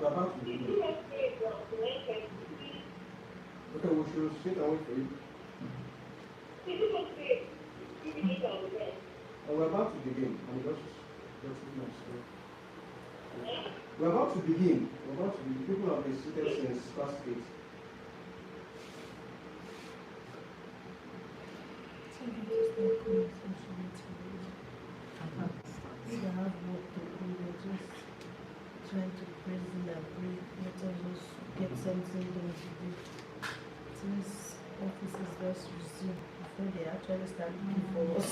We're about to begin. Okay, we should sit and wait for you. And we're about to begin. We're about to begin. People have been seated since past 8. They have work to do, they're just trying to praise and pray. Let us just get something done today. Since office is just resumed before they actually start looking for us.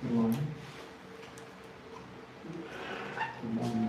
Good morning. Good morning.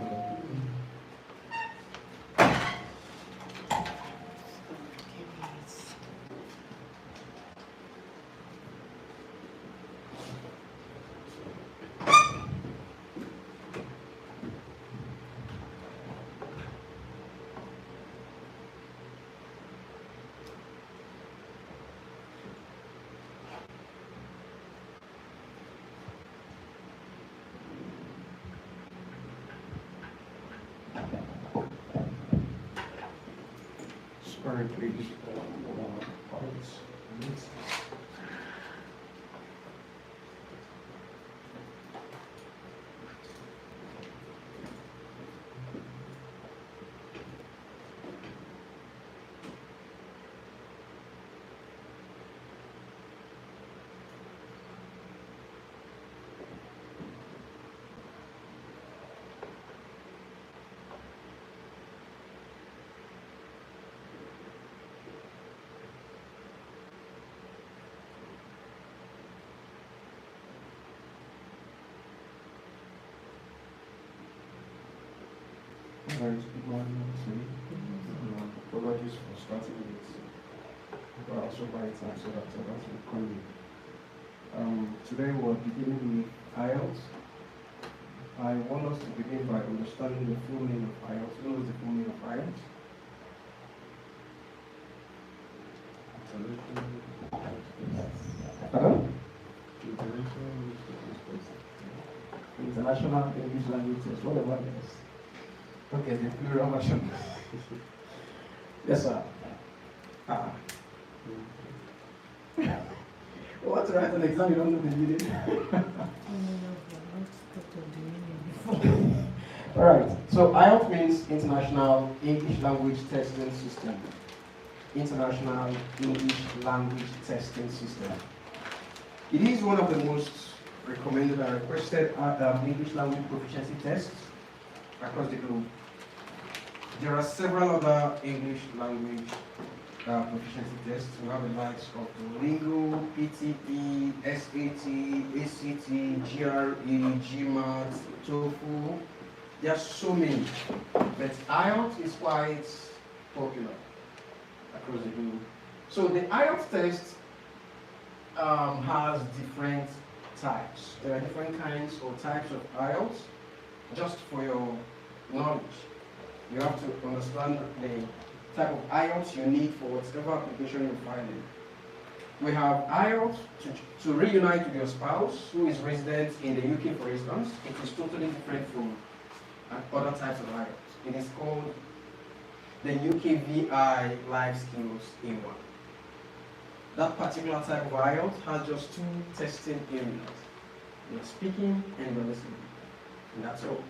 Sorry, please. Very good morning to you. Apologies for starting late, but also by time so that I will call you. Today we're beginning with IELTS. I want us to begin by understanding the full meaning of IELTS. What is the full meaning of IELTS? Pardon? International English Language Test. What about this? Okay, the plural version. Yes, sir. What to write an exam you don't know the meaning? Alright, so IELTS means International English Language Testing System. International English Language Testing System. It is one of the most recommended and requested English language proficiency tests across the globe. There are several other English language proficiency tests. We have the likes of Duolingo, PTE, SAT, ACT, GRE, GMAT, TOEFL, There are so many, but IELTS is quite popular across the globe. So the IELTS test has different types. There are different kinds or types of IELTS. Just for your knowledge, you have to understand the type of IELTS you need for whatever application you're filing. We have IELTS to reunite with your spouse who is resident in the UK, for instance. It is totally different from other types of IELTS. It is called the UKVI Life Skills A1. That particular type of IELTS has just two testing areas. You're speaking and you're listening. And that's all.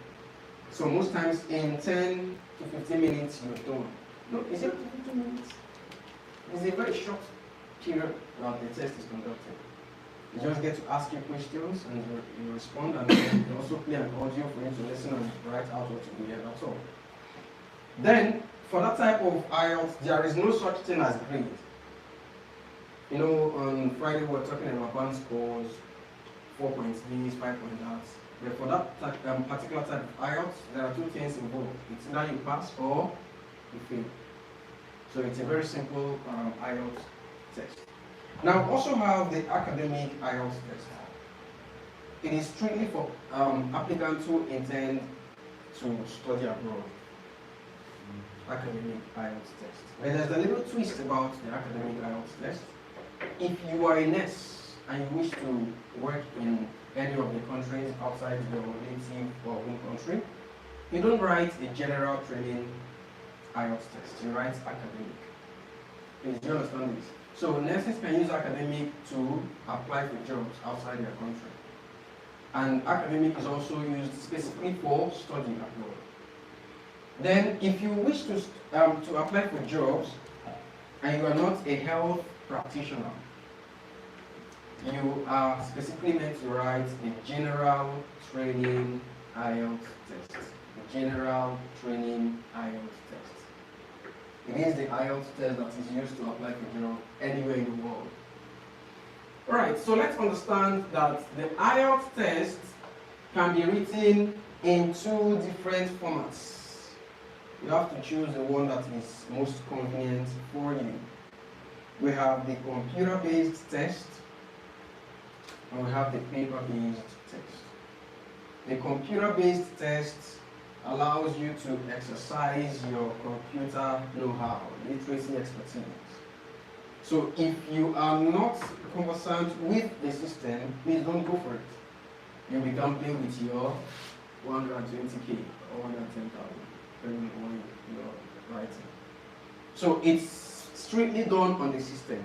So most times in 10 to 15 minutes you're done. No, is it 15 minutes? It's a very short period that the test is conducted. You just get to ask your questions and you respond, and then you also play an audio for you to listen and write out what you hear. That's all. Then for that type of IELTS, there is no such thing as grade. You know, on Friday we were talking about band scores, 4 points this, 5 points that. But for that particular type of IELTS, there are two things involved. It's either you pass or you fail. So it's a very simple IELTS test. Now we also have the academic IELTS test. It is strictly for applicants who intend to study abroad. Academic IELTS test. But there's a little twist about the academic IELTS test. If you are a nurse and you wish to work in any of the countries outside your native or home country, you don't write a general training IELTS test, you write academic. Please, do you understand this? So nurses can use academic to apply for jobs outside their country. And academic is also used specifically for studying abroad. Then if you wish to apply for jobs and you are not a health practitioner, you are specifically meant to write the general training IELTS test. The general training IELTS test. It is the IELTS test that is used to apply for job anywhere in the world. Alright, so let's understand that the IELTS test can be written in two different formats. You have to choose the one that is most convenient for you. We have the computer-based test, and we have the paper-based test. The computer-based test allows you to exercise your computer know-how, literacy expertise. So if you are not conversant with the system, please don't go for it. You'll be gambling with your 120K or 110,000, depending on what you're writing. So it's strictly done on the system.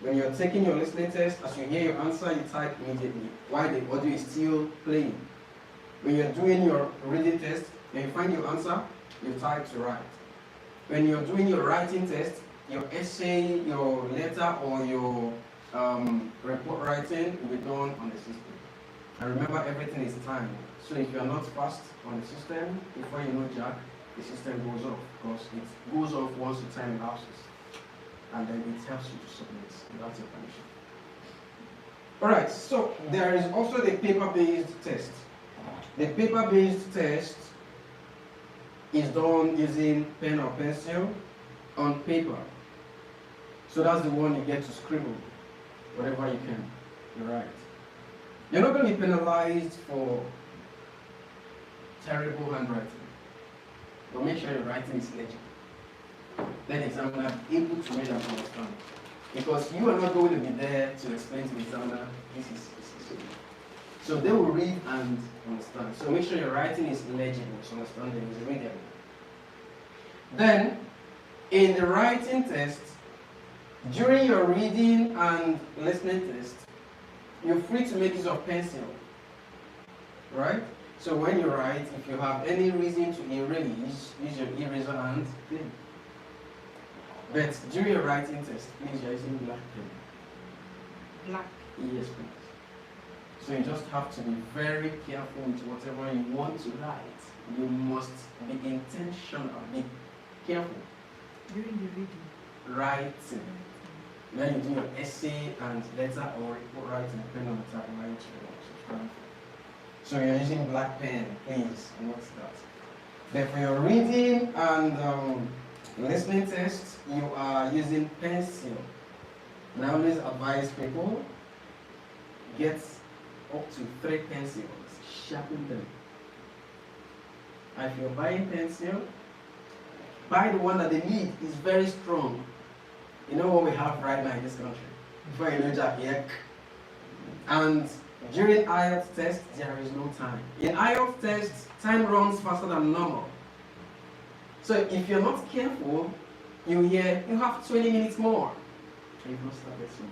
When you're taking your listening test, as you hear your answer, you type immediately, while the audio is still playing. When you're doing your reading test, when you find your answer, you type to write. When you're doing your writing test, your essay, your letter, or your report writing will be done on the system. And remember, everything is timed. So if you're not fast on the system, before you know jack, the system goes off, because it goes off once the time elapses. And then it helps you to submit without your permission. Alright, so there is also the paper-based test. The paper-based test is done using pen or pencil on paper. So that's the one you get to scribble whatever you can write. You're not going to be penalized for terrible handwriting, but make sure your writing is legible. Then the examiner be able to read and understand. Because you are not going to be there to explain to the examiner, this is. So they will read and understand. So make sure your writing is legible, so understanding is readable. Then, in the writing test, during your reading and listening test, you're free to make use of pencil. Right? So when you write, if you have any reason to erase, use your eraser and pen. But during your writing test, please, you're using black pen. Black. Yes, please. So you just have to be very careful with whatever you want to write. You must be intentional, be careful. During the reading. Writing. When you do your essay and letter or report writing, depending on the type of writing you want. So you're using black pen, please note that. Then for your reading and listening tests, you are using pencil. And I always advise people, get up to 3 pencils, sharpen them. And if you're buying pencil, buy the one that the lead is very strong. You know what we have right now in this country? Before you know Jack, yeah. And during IELTS test, there is no time. In IELTS test, time runs faster than normal. So if you're not careful, you hear you have 20 minutes more. You've not started soon.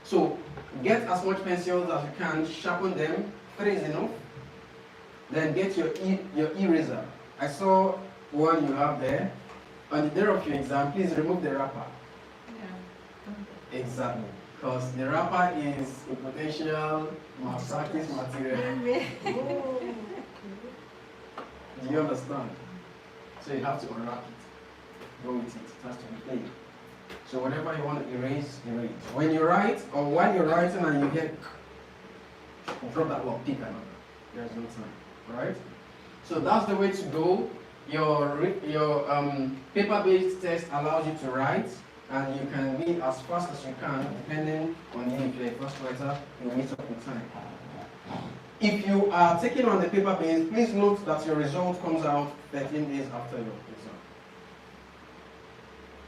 So get as much pencils as you can, sharpen them. 3 is enough. Then get your eraser. I saw one you have there. On the day of your exam, please remove the wrapper. Yeah. Exactly. Because the wrapper is a potential malpractice material. Do you understand? So you have to unwrap it. Go with it. It has to be clean. So whenever you want to erase, erase. When you write, or while you're writing and you get, drop that one, pick another. There's no time. Alright? So that's the way to go. Your paper-based test allows you to write, and you can read as fast as you can, depending on you. If you're a first writer, you'll meet up with time. If you are taking on the paper-based, please note that your result comes out 13 days after your exam.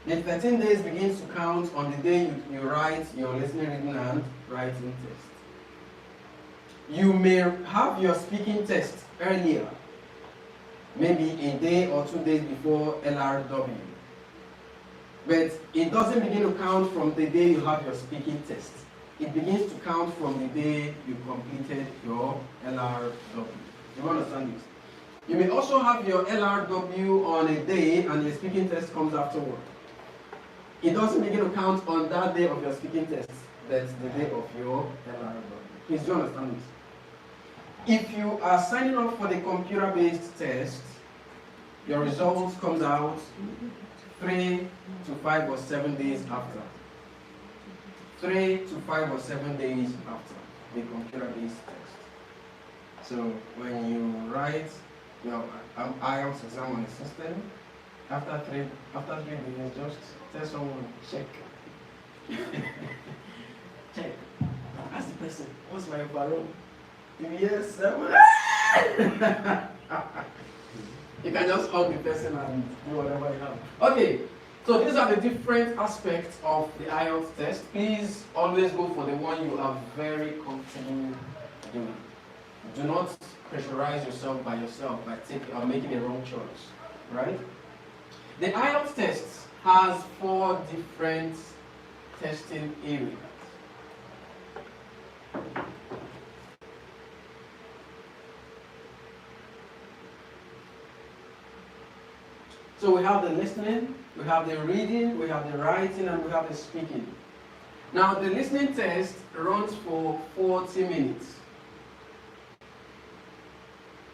The 13 days begins to count on the day you write your listening, reading, and writing test. You may have your speaking test earlier, maybe a day or 2 days before LRW. But it doesn't begin to count from the day you have your speaking test. It begins to count from the day you completed your LRW. You understand this? You may also have your LRW on a day and your speaking test comes afterward. It doesn't begin to count on that day of your speaking test. That's the day of your LRW. Please do you understand this? If you are signing up for the computer-based test, your results comes out 3 to 5 or 7 days after. 3 to 5 or 7 days after the computer-based test. So when you write your IELTS exam on the system, after three days, just tell someone, check. Check. Ask the person, what's my parole? Yes, 7. You can just hug the person and do whatever you have. Okay, so these are the different aspects of the IELTS test. Please always go for the one you are very comfortable doing. Do not pressurize yourself by making a wrong choice, right? The IELTS test has 4 different testing areas. So we have the listening, we have the reading, we have the writing, and we have the speaking. Now the listening test runs for 40 minutes.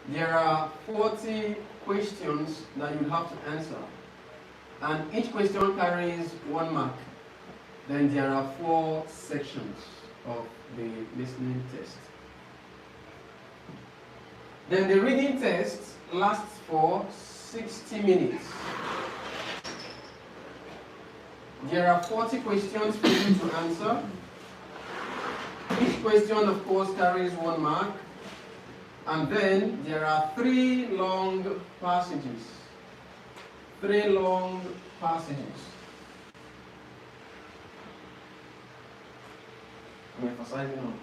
There are 40 questions that you have to answer. And each question carries 1 mark. Then there are 4 sections of the listening test. Then the reading test lasts for 60 minutes. There are 40 questions for you to answer. Each question, of course, carries 1 mark. And then there are 3 long passages. 3 long passages. I'm emphasizing on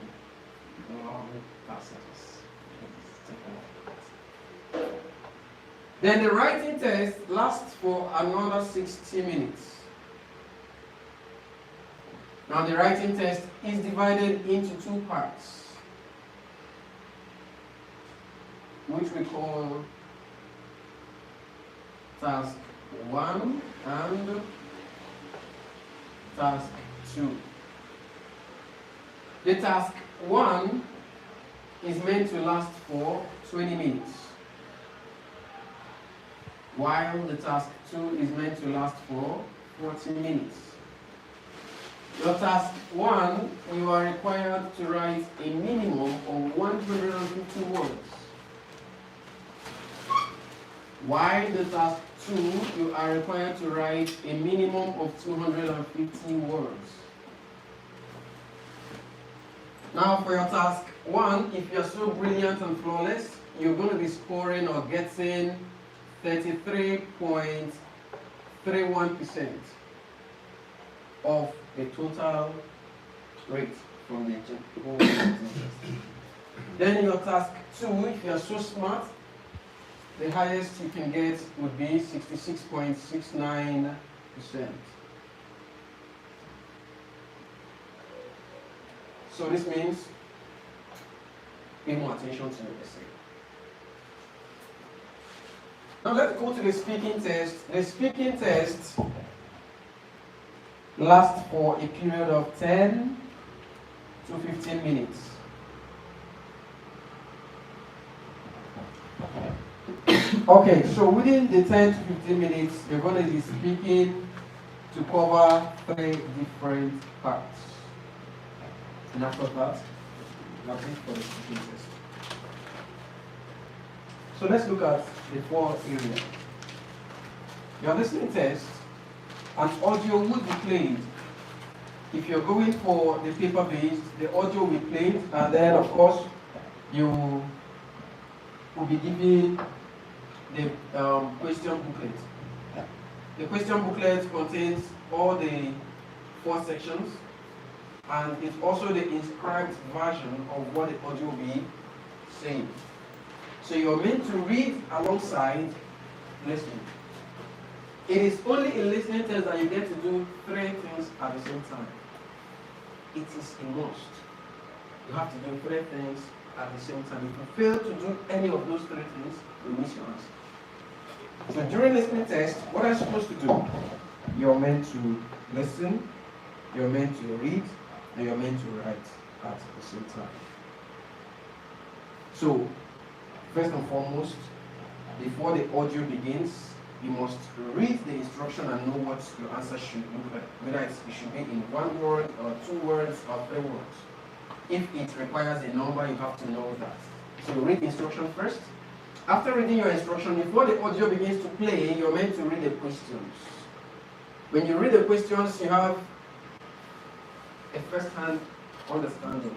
long passages. Then the writing test lasts for another 60 minutes. Now the writing test is divided into 2 parts, which we call task 1 and task 2. The task 1 is meant to last for 20 minutes, while the task 2 is meant to last for 40 minutes. Your task 1, you are required to write a minimum of 150 words. While the task 2, you are required to write a minimum of 250 words. Now for your task 1, if you're so brilliant and flawless, you're going to be scoring or getting 33.31% of the total rate from the whole test. Then your task 2, if you're so smart, the highest you can get would be 66.69%. So this means pay more attention to your essay. Now let's go to the speaking test. The speaking test lasts for a period of 10 to 15 minutes. Okay, so within the 10 to 15 minutes, you're going to be speaking to cover 3 different parts. And after that, that's it for the speaking test. So let's look at the 4 areas. Your listening test, an audio would be played. If you're going for the paper-based, the audio will be played, and then of course you will be given the question booklet. The question booklet contains all the 4 sections, and it's also the inscribed version of what the audio will be saying. So you're meant to read alongside listening. It is only in listening test that you get to do 3 things at the same time. It is a must. You have to do 3 things at the same time. If you fail to do any of those 3 things, you miss your answer. So during listening test, what are you supposed to do? You're meant to listen, you're meant to read, and you're meant to write at the same time. So, first and foremost, before the audio begins, you must read the instruction and know what your answer should look like. Whether it should be in 1 word, or 2 words, or 3 words. If it requires a number, you have to know that. So read the instruction first. After reading your instruction, before the audio begins to play, you're meant to read the questions. When you read the questions, you have a first-hand understanding.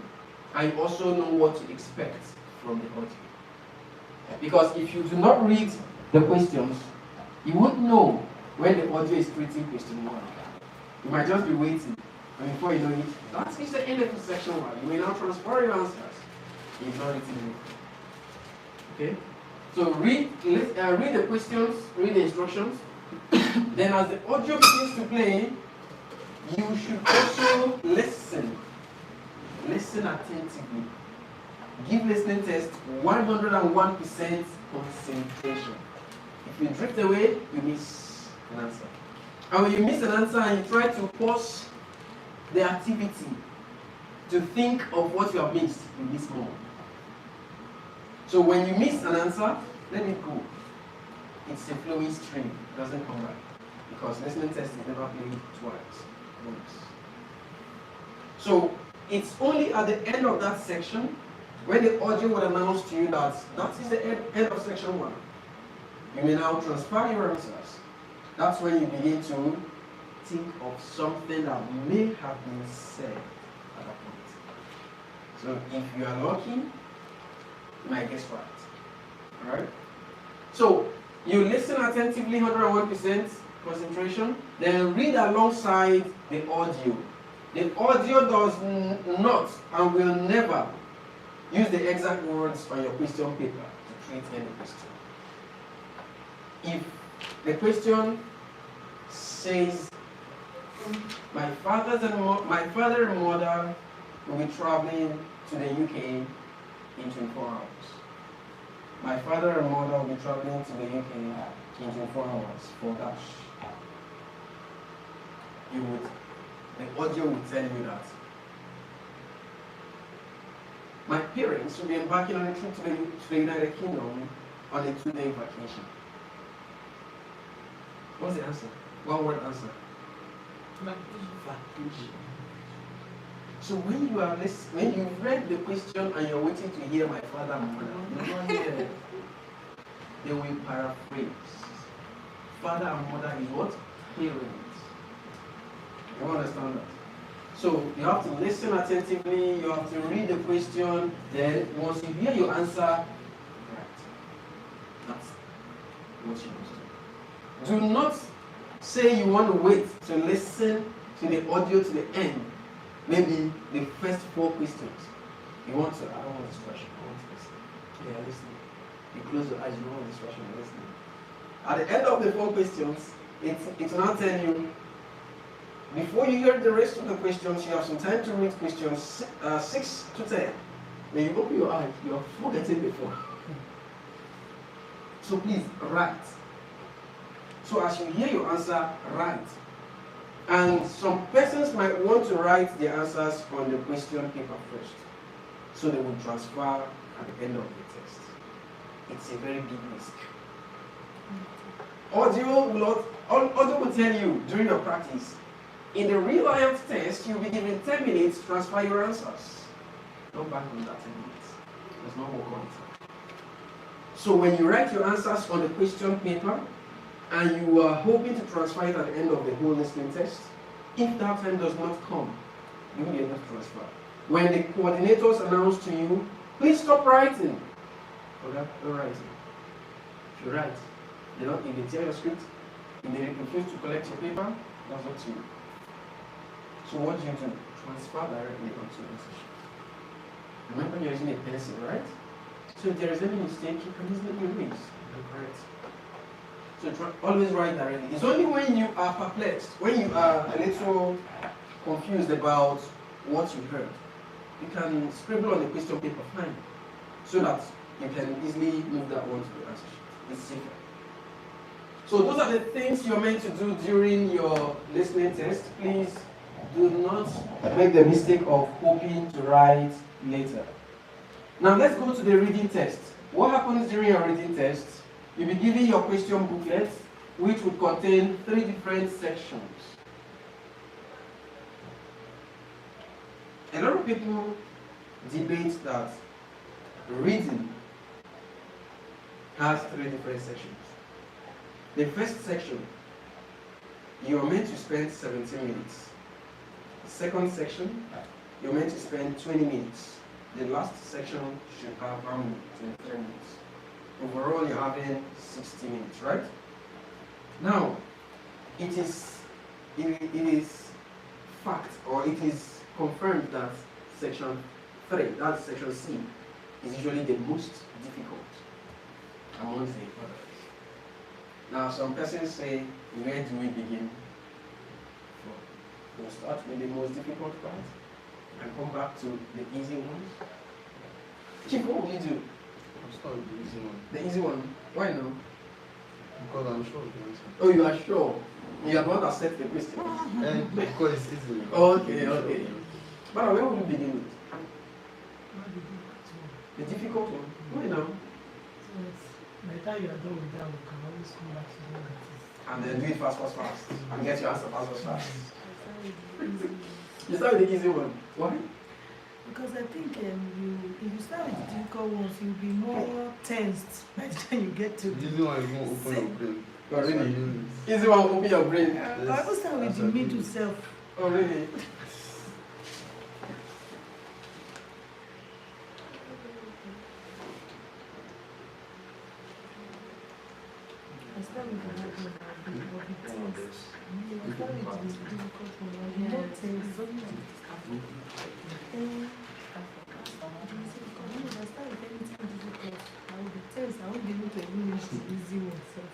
And you also know what to expect from the audio. Because if you do not read the questions, you won't know when the audio is treating question 1. You might just be waiting. And before you know it, that is the end of the section 1. You may now transfer your answers. You've not written it. Okay? So read the questions, read the instructions. Then as the audio begins to play, you should also listen. Listen attentively. Give listening test 101% concentration. If you drift away, you miss an answer. And when you miss an answer and you try to pause the activity to think of what you have missed, you miss more. So when you miss an answer, let it go. It's a flowing stream. It doesn't come back. Because listening test is never played twice. Once. So it's only at the end of that section when the audio will announce to you that is the end of section 1. You may now transfer your answers. That's when you begin to think of something that may have been said at that point. So if you are lucky, you might guess right. Alright? So you listen attentively, 101% concentration, then read alongside the audio. The audio does not and will never use the exact words on your question paper to treat any question. If the question says, my father and mother will be traveling to the UK in 24 hours. My father and mother will be traveling to the UK in 24 hours for that. The audio will tell you that. My parents will be embarking on a trip to the United Kingdom on a 2-day vacation. What's the answer? 1-word answer. Vacation. So when you've read the question and you're waiting to hear my father and mother, you're not here. they will paraphrase. Father and mother is what? Parents. You understand that? So you have to listen attentively, you have to read the question, then once you hear your answer, right. That's what you must do. Do not say you want to wait to listen to the audio to the end. Maybe the first 4 questions. You want to, I don't want distraction, I want to listen. Yeah, listening. You close your eyes, you don't want distraction, you're listening. At the end of the 4 questions, it will now tell you, before you hear the rest of the questions, you have some time to read questions 6 to 10. When you open your eyes, you are forgetting before. So please, write. So as you hear your answer, write. And some persons might want to write their answers on the question paper first. So they will transfer at the end of the test. It's a very big risk. Audio will tell you during your practice. In the real IELTS test, you'll be given 10 minutes to transfer your answers. Don't bank on that 10 minutes. There's no work on it. So when you write your answers on the question paper, and you are hoping to transfer it at the end of the whole listening test, if that time does not come, you will be able to transfer. When the coordinators announce to you, please stop writing. Okay, don't write. If you write, if they tear your script, if they refuse to collect your paper, that's up to you. So what do you do? Transfer directly onto the session. Remember you're using a pencil, right? So if there is any mistake, you can easily erase and correct. So always write directly. It's only when you are perplexed, when you are a little confused about what you heard, you can scribble on the question paper fine, so that you can easily move that one to the answer sheet. It's safer. So those are the things you're meant to do during your listening test. Please do not make the mistake of hoping to write later. Now let's go to the reading test. What happens during your reading test? You'll be given your question booklet, which would contain 3 different sections. A lot of people debate that reading has 3 different sections. The first section, you are meant to spend 17 minutes. The second section, you're meant to spend 20 minutes. The last section should have 23 minutes. Overall, you're having 60 minutes, right? Now, it is fact, or it is confirmed that section 3, that's section C, is usually the most difficult amongst the others. Now, some persons say, where do we begin? We'll start with the most difficult part and come back to the easy ones. Chief, what will you do? I'll start with the easy one. The easy one. Why no? Because I'm sure of the answer. Oh, you are sure? You are the one that set the question. Because it's easy. Okay, okay. But where would you begin with? The difficult one. Why now? By the time you are done with that, we can always come back to do that. And then do it fast. And get your answer fast. You start with the easy one. Why? Because I think if you start with the difficult ones, you'll be more tensed by the time you get to The easy one is going to open your brain. Oh, really? Easy one, open your brain. I always start with the middle self. Oh, really? I start with the hard one, I'll be tense. I start with the difficult one, I'll be more tense. If I start with anything difficult, I will be tense. I won't be able to even reach the easy one self.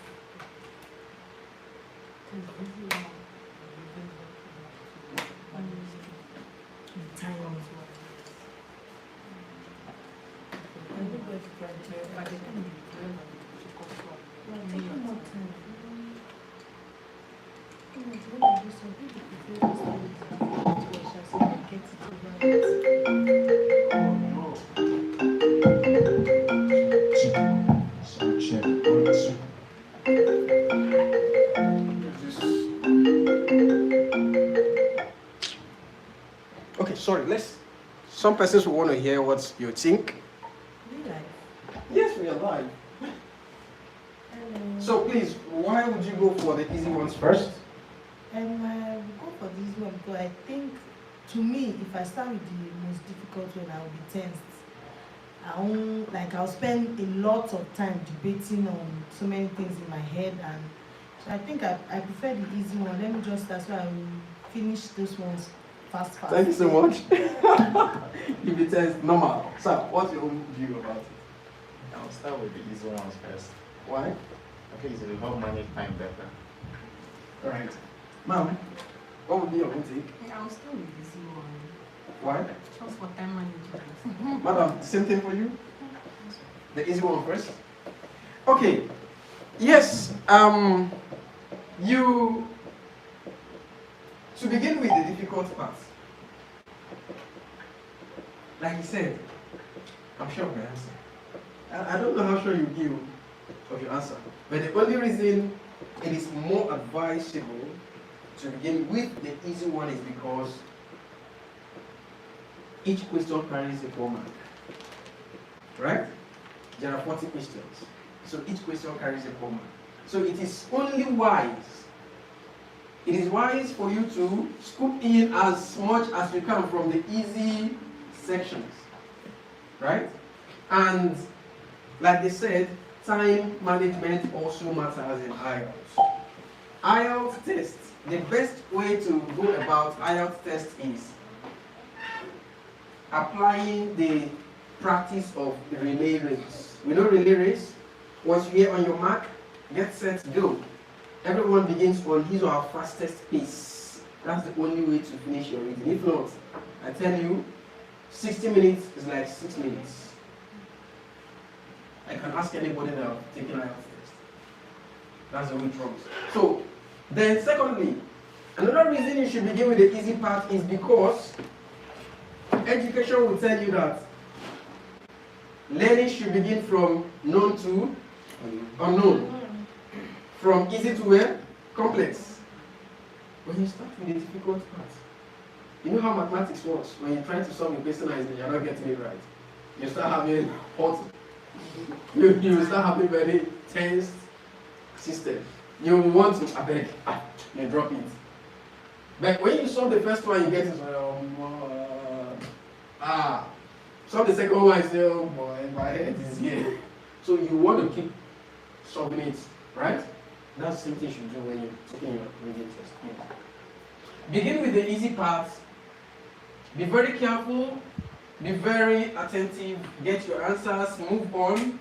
Time. Take more time. When I do something, people prefer to start with the difficult so I get it over. Okay, sorry, some persons will want to hear what you think. Really? Yes, we are live. So please, why would you go for the easy ones first? And I will go for this one because I think, to me, if I start with the most difficult one, I will be tensed. I'll spend a lot of time debating on so many things in my head, and so I think I prefer the easy one. Let me just, that's why I will finish those ones fast. Thank you so much. If it says normal. So, what's your own view about it? I'll start with the easy ones first. Why? Okay, so we help manage time better. Alright. Ma'am, what would be your own take? I'll start with this one. Why? Just for time management. Madam, same thing for you? The easy one first? Okay. Yes, to begin with the difficult part. Like you said, I'm sure of my answer. I don't know how sure you give of your answer, but the only reason it is more advisable to begin with the easy one is because each question carries a 4 mark. Right? There are 40 questions. So each question carries a 4 mark. So it is only wise. It is wise for you to scoop in as much as you can from the easy sections. Right? And like they said, time management also matters in IELTS. IELTS test, the best way to go about IELTS test is applying the practice of the relay race. We know relay race. Once you get on your mark, get set, go. Everyone begins on his or her fastest pace. That's the only way to finish your reading. If not, I tell you, 60 minutes is like 6 minutes. I can ask anybody that have taken IELTS test. That's the way it runs. So, then secondly, another reason you should begin with the easy part is because education will tell you that learning should begin from known to unknown. From easy to where? Complex. When you start with the difficult part, you know how mathematics works. When you try to solve a question and you're not getting it right, you start having hot, you start having very tense system. You want to, you drop it. But when you solve the first one, you get it, solve the second one, you say, oh boy, my head is here. So you want to keep solving it, right? That's the same thing you should do when you're taking your reading test. Yeah. Begin with the easy parts. Be very careful. Be very attentive. Get your answers. Move on.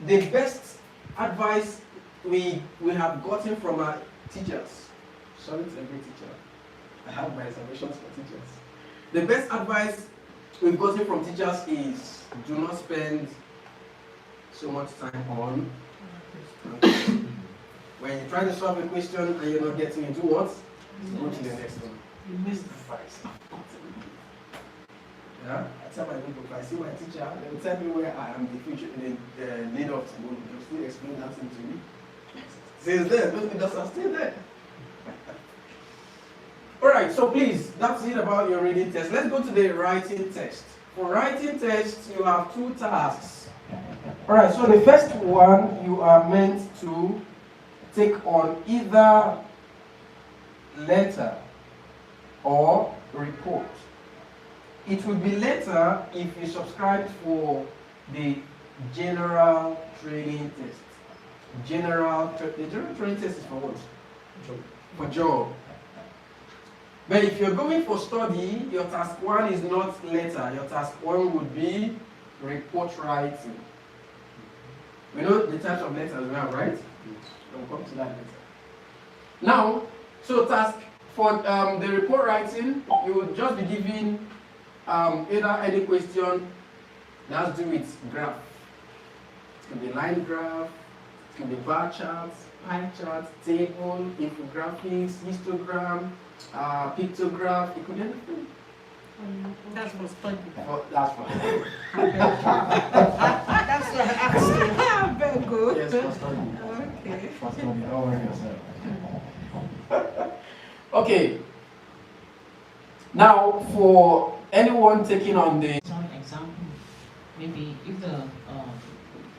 The best advice we have gotten from our teachers. Sorry to every teacher. I have my reservations for teachers. The best advice we've gotten from teachers is do not spend so much time on. When you try to solve a question and you're not getting it, do what? Go to the next one. You missed the advice. Yeah? I tell my people, if I see my teacher, they will tell me where I am in the future, in the need of tomorrow. They'll still explain that thing to me. Says there, those leaders are still there. Alright, so please, that's it about your reading test. Let's go to the writing test. For writing test, you have 2 tasks. Alright, so the first one, you are meant to take on either letter or report. It will be letter if you subscribe for the general training test. The general training test is for what? For job. But if you're going for study, your task 1 is not letter. Your task 1 would be report writing. We know the types of letters we have, right? We'll come to that later. Now, so task for the report writing, you will just be given either any question that has to do with graph. It can be line graph, it can be bar charts, pie charts, table, infographics, histogram, pictograph. It could be anything. That's for study. That's for That's what I asked you. Very good. yes, for study. Okay. For study. Don't worry yourself. Okay. Now, for anyone taking on the Some example, maybe if the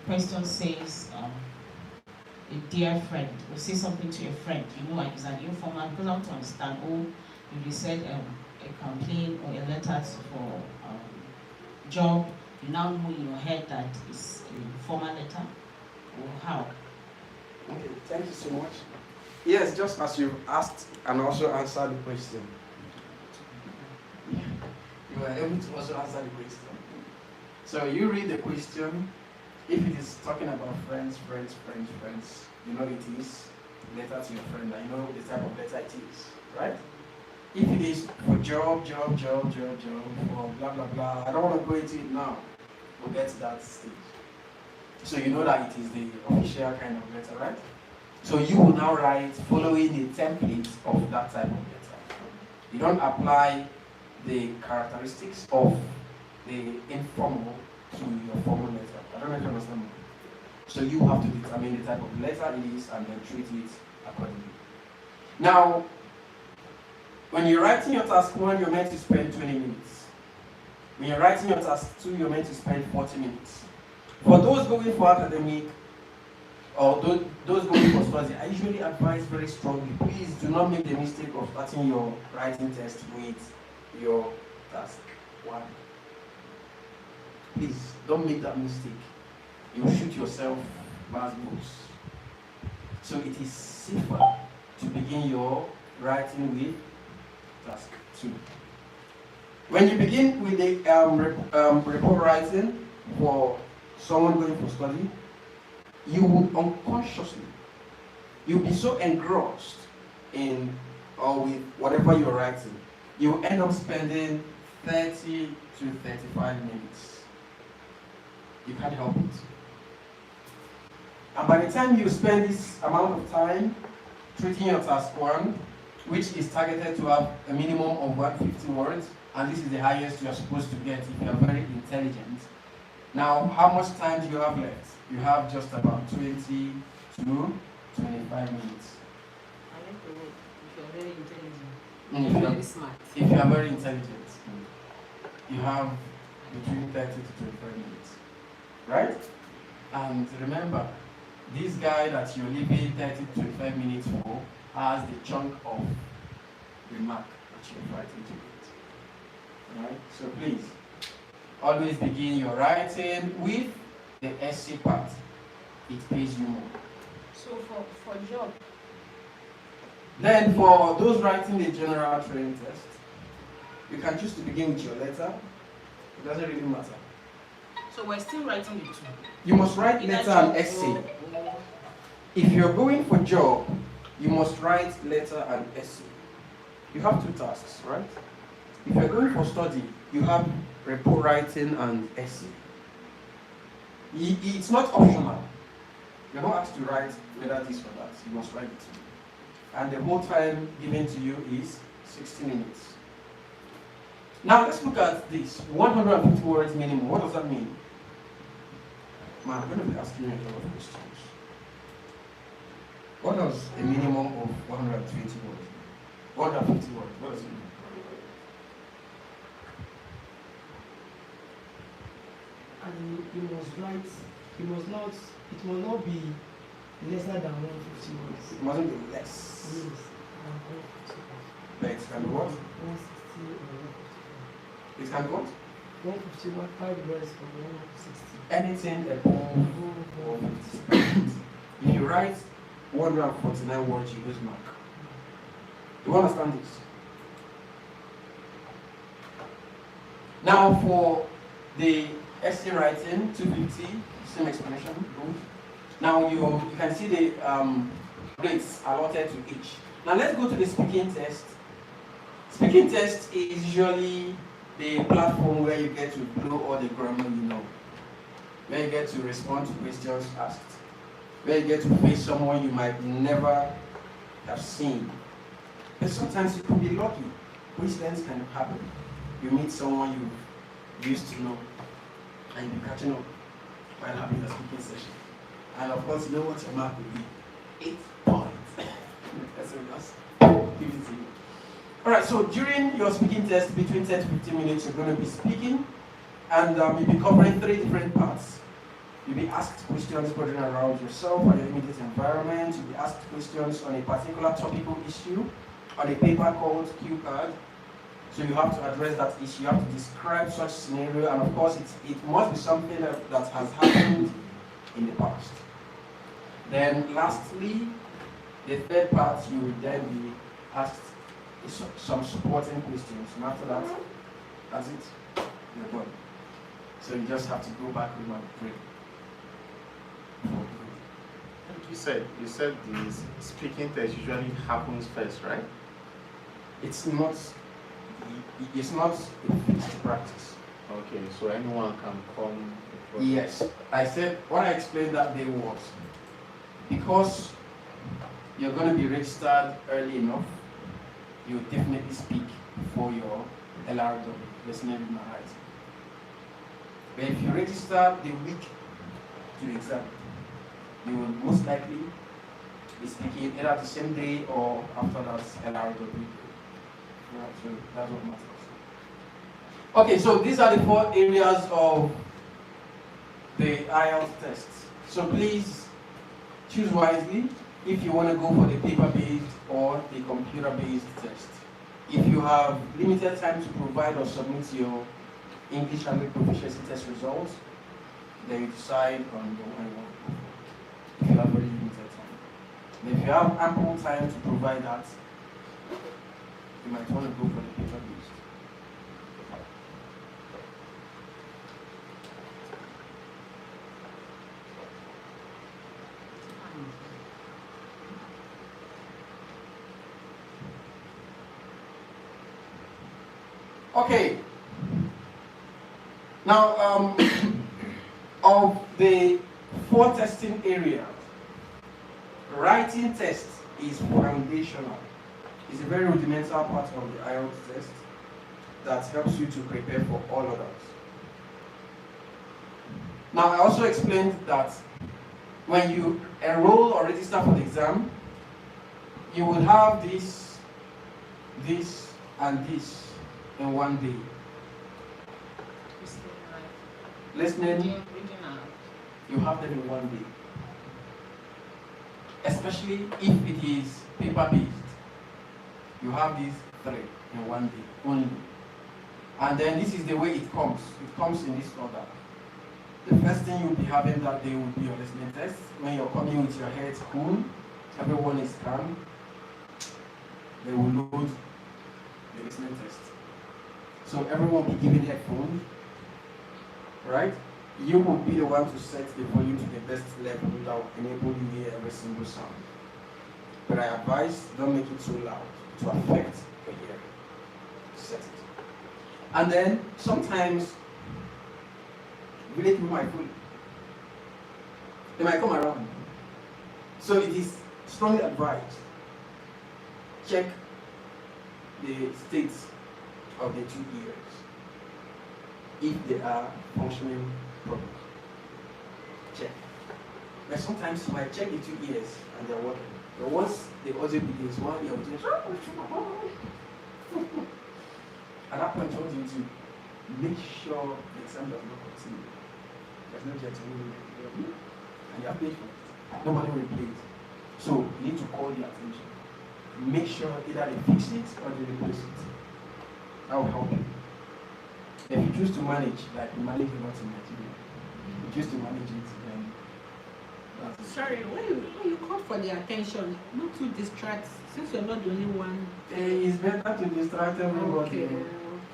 question says a dear friend, or say something to a friend, you know, it's an informal, because I want to understand, oh, if you said a complaint or a letter for job, you now know in your head that it's a formal letter, or how? Okay, thank you so much. Yes, just as you asked and also answered the question. You were able to also answer the question. So you read the question. If it is talking about friends, you know it is letter to your friend. I know the type of letter it is, right? If it is for job, for blah blah blah, I don't want to go into it now. We'll get to that stage. So you know that it is the official kind of letter, right? So you will now write following the template of that type of letter. You don't apply the characteristics of the informal to your formal letter. I don't know if you understand me. So you have to determine the type of letter it is and then treat it accordingly. Now, when you're writing your task 1, you're meant to spend 20 minutes. When you're writing your task 2, you're meant to spend 40 minutes. For those going for academic or those going for study, I usually advise very strongly, please do not make the mistake of starting your writing test with your task 1. Please, don't make that mistake. You'll shoot yourself past books. So it is safer to begin your writing with task 2. When you begin with the report writing for someone going for study, you would unconsciously, you'll be so engrossed in or with whatever you're writing, you end up spending 30 to 35 minutes. You can't help it. And by the time you spend this amount of time treating your task 1, which is targeted to have a minimum of 150 words, and this is the highest you are supposed to get if you are very intelligent. Now, how much time do you have left? You have just about 20 to 25 minutes. I like the word, if you're very intelligent. If Very smart. you are very intelligent, you have between 30 to 25 minutes. Right? And remember, this guy that you're leaving 30 to 25 minutes for has the chunk of remark that you're writing to it. Right? So please, always begin your writing with the essay part. It pays you more. So for job, Then for those writing the general training test, you can choose to begin with your letter. It doesn't really matter. so we're still writing the 2. You must write Either letter job and essay. or- If you're going for job, you must write letter and essay. You have 2 tasks, right? If you're going for study, you have report writing and essay. It's not optional. You're not asked to write whether this or that. You must write it. And the whole time given to you is 60 minutes. Now let's look at this. 150 words minimum. What does that mean? Man, I'm going to be asking you a lot of questions. What does a minimum of 120 words mean? 150 words, what does it mean? And you must write, it must not be lesser than 150 words. It mustn't be less. Yes, than 150 words. But it can be what? 160 or 150. It can be what? 150 words, 5 words for 160. Anything above 150. If you write 149 words, you lose mark. Do you understand this? Now for the essay writing, 250, same explanation. Good. Now you can see the grades allotted to each. Now let's go to the speaking test. Speaking test is usually the platform where you get to blow all the grammar you know, where you get to respond to questions asked, where you get to face someone you might never have seen. But sometimes you can be lucky. Coincidence can happen. You meet someone you used to know, and you be catching up while having a speaking session. And of course, you know what your mark will be. 8 points. That's what give it to you. Alright, so during your speaking test, between 10 to 15 minutes, you're going to be speaking, and you'll be covering 3 different parts. You'll be asked questions bordering around yourself or your immediate environment. You'll be asked questions on a particular topical issue on a paper called Q card. So you have to address that issue. You have to describe such scenario, and of course, it must be something that has happened in the past. Then, lastly, the third part, you will then be asked some supporting questions, and after that, that's it. You're done. So you just have to go back with my brain. Like you said the speaking test usually happens first, right? It's not a fixed practice. Okay, so anyone can come. Yes, I said what I explained that day was because you're going to be registered early enough, you definitely speak before your LRW, listening and writing. But if you register the week to the exam, you will most likely be speaking either the same day or after that LRW. Right, so that's what matters. Okay, so these are the 4 areas of the IELTS test. So please choose wisely if you want to go for the paper-based or the computer-based test. If you have limited time to provide or submit your English language proficiency test results, then you decide on the one you want to go for. If you have very limited time. And if you have ample time to provide that, you might want to go for the paper-based. Okay. Now, of the 4 testing areas, writing test is foundational. It's a very rudimental part of the IELTS test that helps you to prepare for all others. Now, I also explained that when you enroll or register for the exam, you will have this, and this in one day. Listening, you have them in one day. Especially if it is paper-based. You have these 3 in one day only. And then this is the way it comes. It comes in this order. The first thing you'll be having that day will be your listening test. When you're coming with your head cool, everyone is calm. They will load the listening test. So everyone will be given headphones, right? You will be the one to set the volume to the best level that will enable you to hear every single sound. But I advise, don't make it so loud to affect your hearing. Set it. And then sometimes relate with my food. They might come around. So it is strongly advised. Check the states of the 2 ears if they are functioning properly. Check. But sometimes you might check the 2 ears and they're working. But once the audio begins, one ear will just at that point you want you to make sure the exam does not continue. There's no jet and you are paid for it. Nobody will play it. So you need to call the attention. Make sure either they fix it or they replace it. That will help you. If you choose to manage, like you manage a lot in Nigeria, you choose to manage it, then that's it. Sorry, when you call for the attention, not to distract, since you're not the only one. It's better to distract everybody. Okay.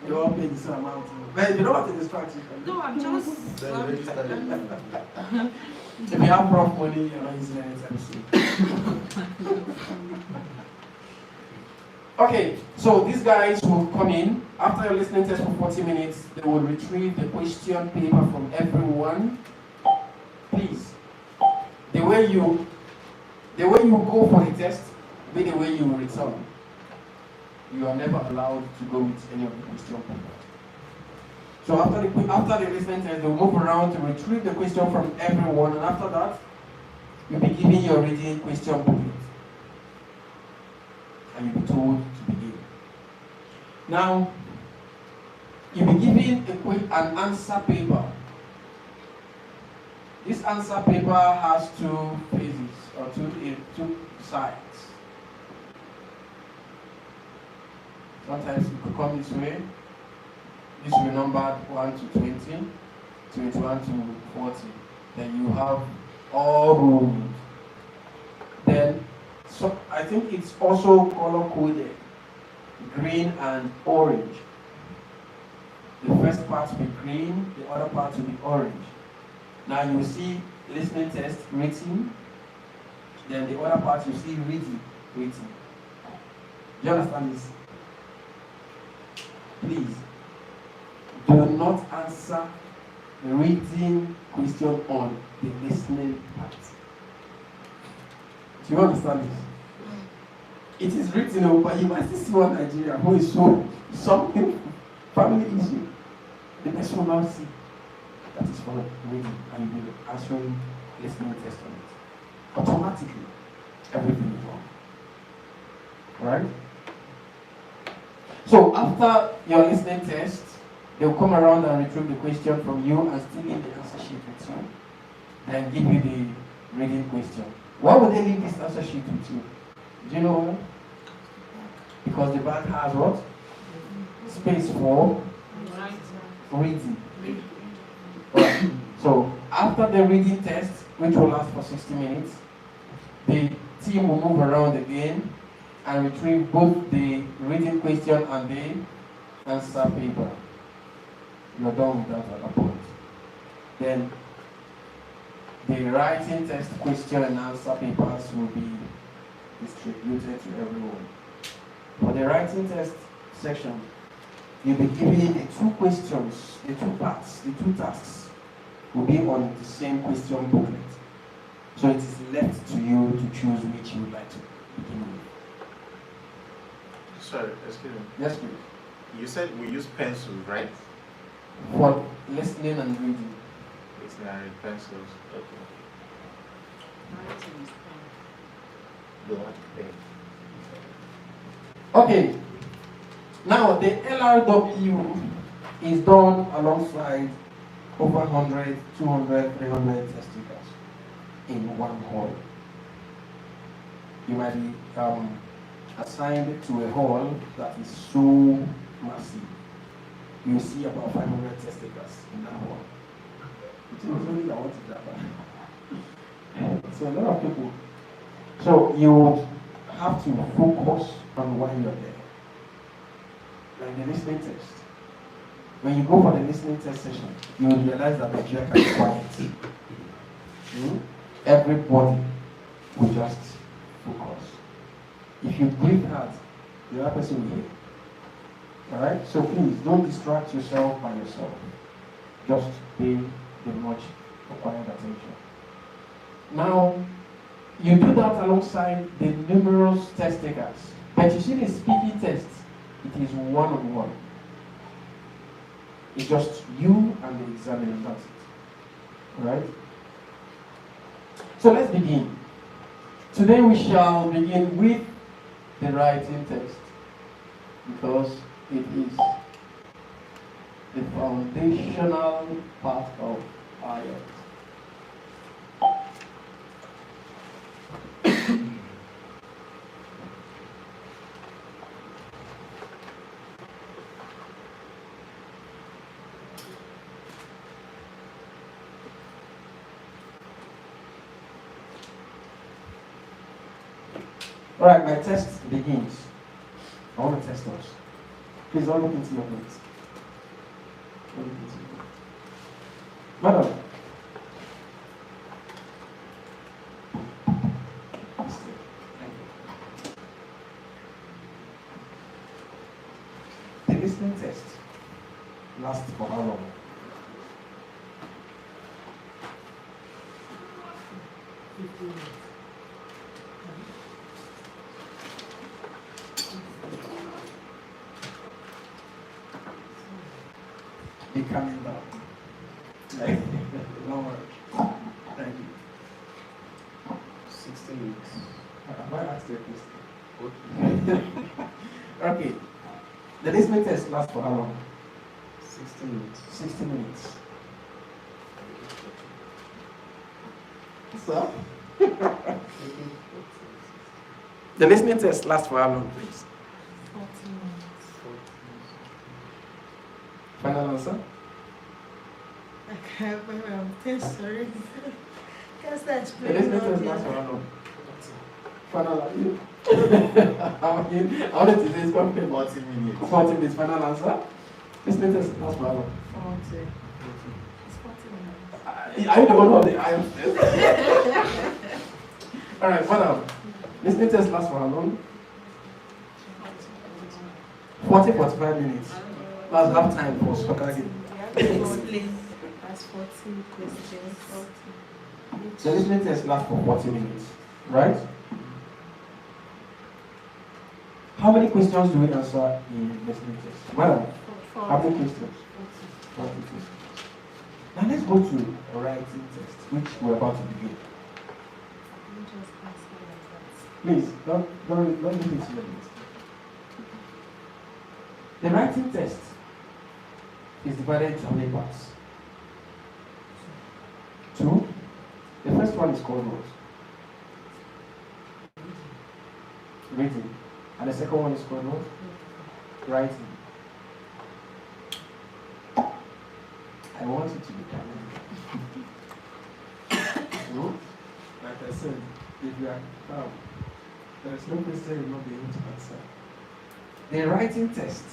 You all pay the same amount. But if you don't want to distract you, No, I'm just. Then register them. if you have rough money, you're not using anytime soon. Okay, so these guys will come in. After your listening test for 40 minutes, they will retrieve the question paper from everyone. Please, the way you go for the test, be the way you return. You are never allowed to go with any of the question paper. So after the listening test, they'll move around to retrieve the question from everyone, and after that, you'll be given your reading question booklet. And you'll be told to begin. Now, you'll be given an answer paper. This answer paper has two pages or two sides. Sometimes it could come this way. This will be numbered 1 to 20, 21 to 40. Then you have all ruled. Then, so I think it's also color coded, green and orange. The first part will be green, the other part will be orange. Now you see listening test, written. Then the other part you see reading, written. Do you understand this? Please, do not answer the reading question on the listening part. Do you understand this? It is written, but you might still see one Nigerian who is so something family issue. The person will now see that is for reading and you will be answering listening test on it. Automatically, everything is wrong. Right? So after your listening test, they will come around and retrieve the question from you and still leave the answer sheet with you. Then give you the reading question. Why would they leave this answer sheet with you? Do you know why? Because the back has what? Space for reading. Right. So after the reading test, which will last for 60 minutes, the team will move around again and retrieve both the reading question and the answer paper. You're done with that at that point. Then the writing test question and answer papers will be distributed to everyone. For the writing test section, you'll be given the two questions, the two parts, the two tasks will be on the same question booklet. So it is left to you to choose which you would like to begin with. Sorry, excuse me. Yes, please. You said we use pencil, right? For listening and reading. Listening and pencils. Okay. Writing is pen. Black pen. Okay. Now the LRW is done alongside over 100, 200, 300 test takers in one hall. You might be assigned to a hall that is so massive. You see about 500 test takers in that hall. It is only I want to that. So a lot of people. So you would have to focus on why you're there. Like the listening test. When you go for the listening test session, you will realize that Nigeria can be quiet. Everybody will just focus. If you breathe hard, the other person will hear. Alright? So please don't distract yourself by yourself. Just pay the much required attention. Now, you do that alongside the numerous test takers. But you see the speaking test, it is one-on-one. It's just you and the examiner, that's it. Alright? So let's begin. Today we shall begin with the writing test because it is the foundational part of IELTS. Alright, my test begins. I want to test us. Please don't look into your notes. Don't look into your notes. Madam. The listening test lasts for how long? 15 minutes. Be coming down. Like, lower. Thank you. 60 minutes. I asked you a question. Okay. The listening test lasts for how long? 60 minutes. 60 minutes. So, the listening test lasts for how long, please? 40 minutes. Final answer? I can't remember. I'm test sorry. Can't start The explaining listening all test lasts for the how long? Final answer. I wanted to say it's complete. 40 minutes. 40 minutes. Final answer? Listening test lasts for how long? 40. It's 40 minutes. I don't know the IELTS test. Alright, final. Listening test lasts for how long? 40-45 minutes. That's half time for soccer game. Explain. That's 40 questions. 40. The listening test lasts for 40 minutes, right? How many questions do we answer in listening test? Well, how many questions? 40 questions. Now let's go to a writing test, which we're about to begin. Just ask me like that. Please, don't leave it to your list. The writing test is divided into how many parts? 2. The first one is called what? Reading. And the second one is called what? Writing. I want you to be calm. So, like I said, if you are calm, there is no question you will not be able to answer. The writing test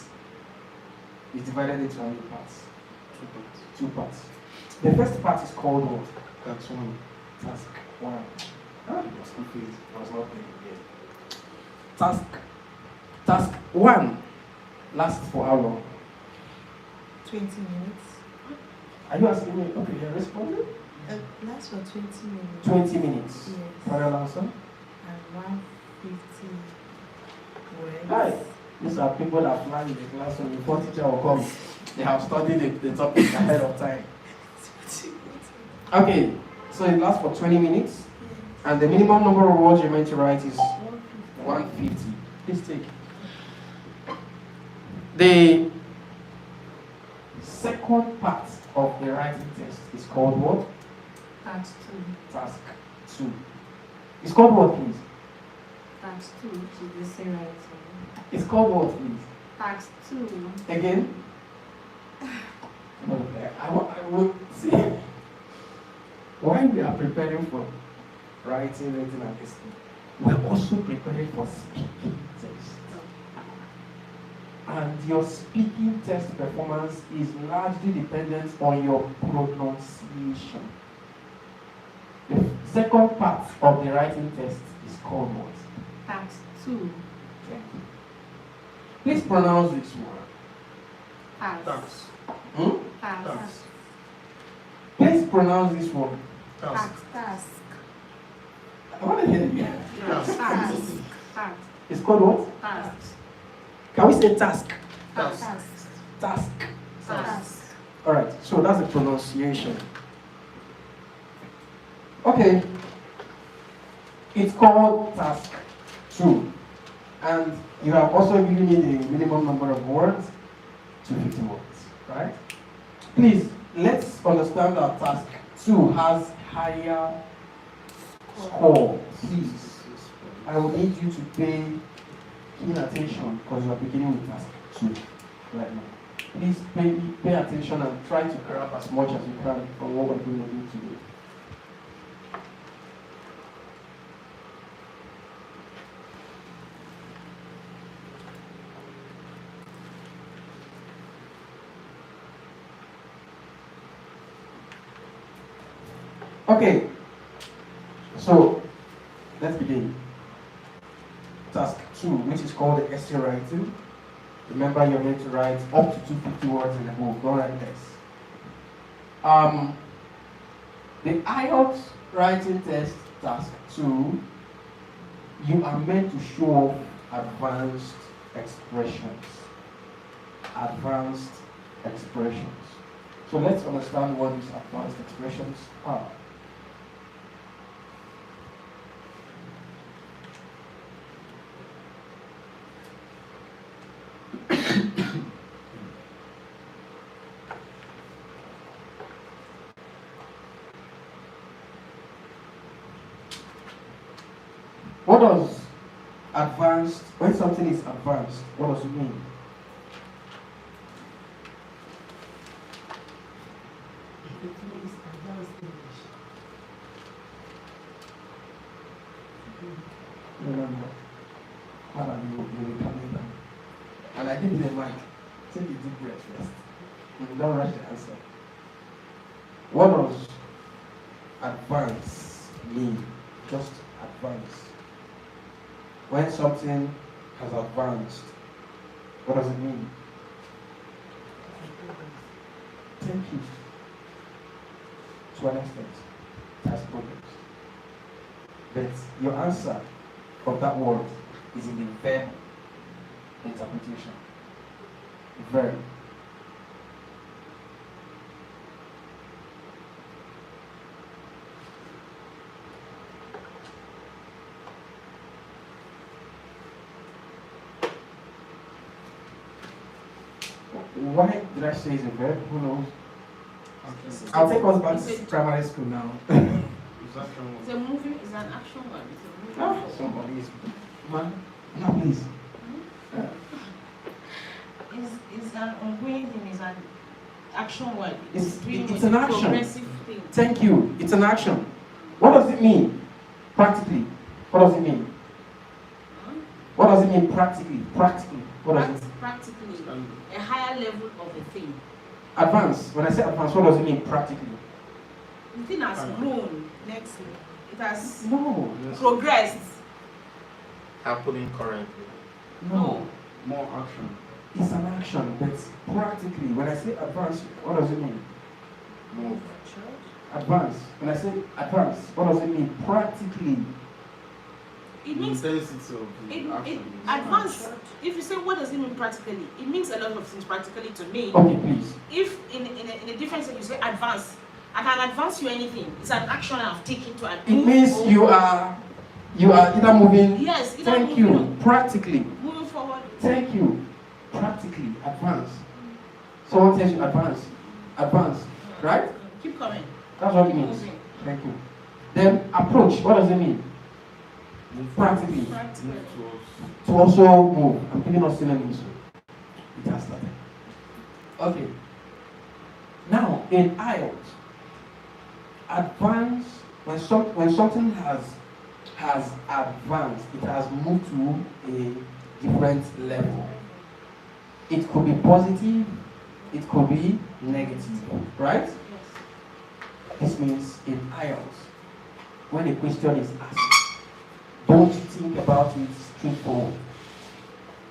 is divided into how many parts? 2 parts. The first part is called what? That's one. Task 1. Ah, it was confused. I was not playing again. Task 1 lasts for how long? 20 minutes. Are you asking me? Okay, you're responding? Last for 20 minutes. 20 minutes. Yes. Final answer? And 150 words. Hi. These are people that fly in the classroom. Before teacher will come, they have studied the topic ahead of time. Okay, so it lasts for 20 minutes, and the minimum number of words you're meant to write is 150. Please take. The second part of the writing test is called what? Task 2. Task 2. It's called what, please? Task 2 to the same writing. It's called what, please? Task 2. Again? No, I will see. While we are preparing for writing, reading, and listening, we're also preparing for speaking test. And your speaking test performance is largely dependent on your pronunciation. The second part of the writing test is called what? Task 2. Thank you. Please pronounce this word. Task. Task. Task. Task. Please pronounce this word. Task. Task. I want to hear it again. Task. Task. Task. It's called what? Task. Can we say task? Task. Task. Task. Alright, so that's the pronunciation. Okay. It's called task 2. And you have also given me the minimum number of words, 250 words, right? Please, let's understand that task 2 has higher score. Please, I will need you to pay keen attention because you are beginning with task 2 right now. Please pay attention and try to grab as much as you can from what we're going to do today. Okay, so let's begin. Task 2, which is called the essay writing. Remember, you're meant to write up to 250 words in a book, don't write less. The IELTS writing test, task 2, you are meant to show advanced expressions. Advanced expressions. So let's understand what these advanced expressions are. What does advanced, when something is advanced, what does it mean? The thing is advanced English. Remember, you will come in down. And I give you the mic. Take a deep breath first. Don't rush the answer. What does advance mean? Just advance. When something has advanced, what does it mean? Thank you. To an extent, that's progress. But your answer of that word is in the verb interpretation. Verb. Why did I say it's a verb? Who knows? I'll take us back to primary school now. It's a movie, it's an action word. It's a movie. Somebody is man. No, please. It's an ongoing thing, it's an action word. It's an action. Progressive thing. Thank you. It's an action. What does it mean? Practically. What does it mean? What does it mean practically? Practically. What does it mean? Practically, a higher level of a thing. Advance. When I say advance, what does it mean practically? The thing has grown next level. It has No. progressed. Happening currently. No. More action. It's an action, but practically. When I say advance, what does it mean? Move. Advance. When I say advance, what does it mean practically? It means Intensity of the action. advanced. If you say what does it mean practically, it means a lot of things practically to me. Okay, please. If in a different sense you say advance, I can advance you anything. It's an action I've taken to advance. It means you are either moving. Yes, either Thank moving you. on. Practically. Moving forward. Thank you. Practically. Advance. Someone tells you advance. Advance. Right? Keep coming. That's what it Keep means. moving. Thank you. Then approach. What does it mean? Practically. Practically. Move towards. To also move. I'm giving us synonyms. It has started. Okay. Now in IELTS, advance when something has advanced, it has moved to a different level. It could be positive, it could be negative, right? Yes. This means in IELTS, when a question is asked, don't think about it straightforward.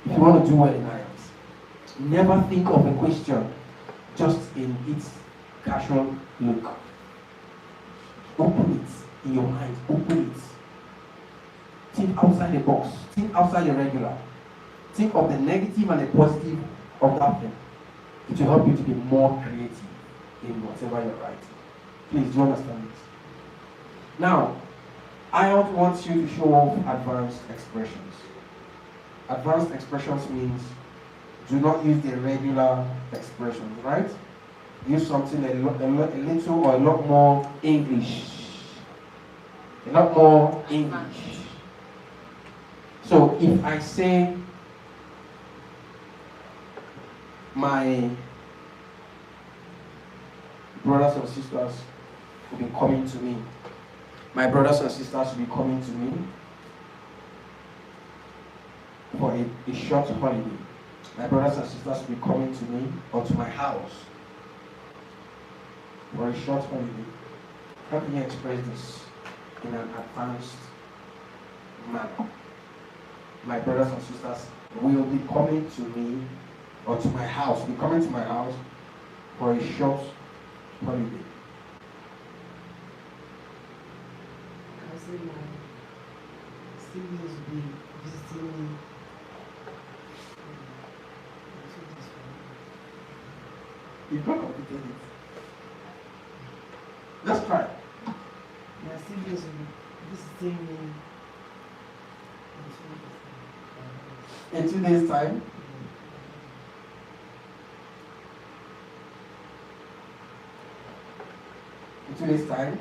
If you want to do well in IELTS, never think of a question just in its casual look. Open it in your mind, open it. Think outside the box, think outside the regular. Think of the negative and the positive of that thing. It will help you to be more creative in whatever you're writing. Please, do you understand this? Now, IELTS wants you to show off advanced expressions. Advanced expressions means do not use the regular expressions, right? Use something a little or a lot more English. A lot more English. So if I say my brothers and sisters will be coming to me. My brothers and sisters will be coming to me for a short holiday. My brothers and sisters will be coming to me or to my house for a short holiday. How can you express this in an advanced manner? My brothers and sisters will be coming to me or to my house, will be coming to my house for a short holiday. I say my siblings will be visiting me. You can't complicate it. Let's try. My siblings will be visiting me. In 2 days' time, in 2 days' time,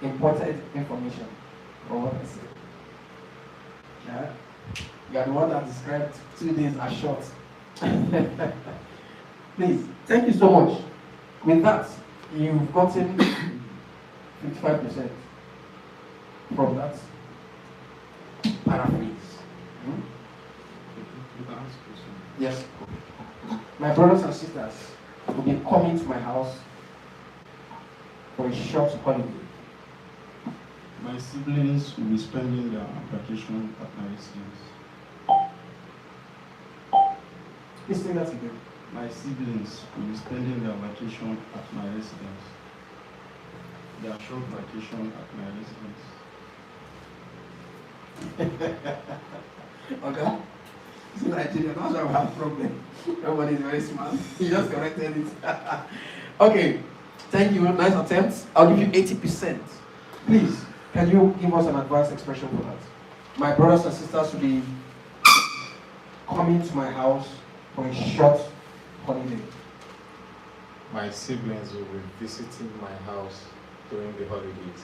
important information for what I said. Yeah. You are the one that described 2 days as short. Please, thank you so much. With that, you've gotten 55% from that paraphrase. Hmm? You can ask question. Yes. My brothers and sisters will be coming to my house for a short holiday. My siblings will be spending their vacation at my residence. Please say that again. My siblings will be spending their vacation at my residence. Their short vacation at my residence. Okay? It's Nigeria, not sure we have a problem. Everybody is very smart. You just corrected it. Okay, thank you. Nice attempt. I'll give you 80%. Please, can you give us an advanced expression for that? My brothers and sisters will be coming to my house for a short holiday. My siblings will be visiting my house during the holidays.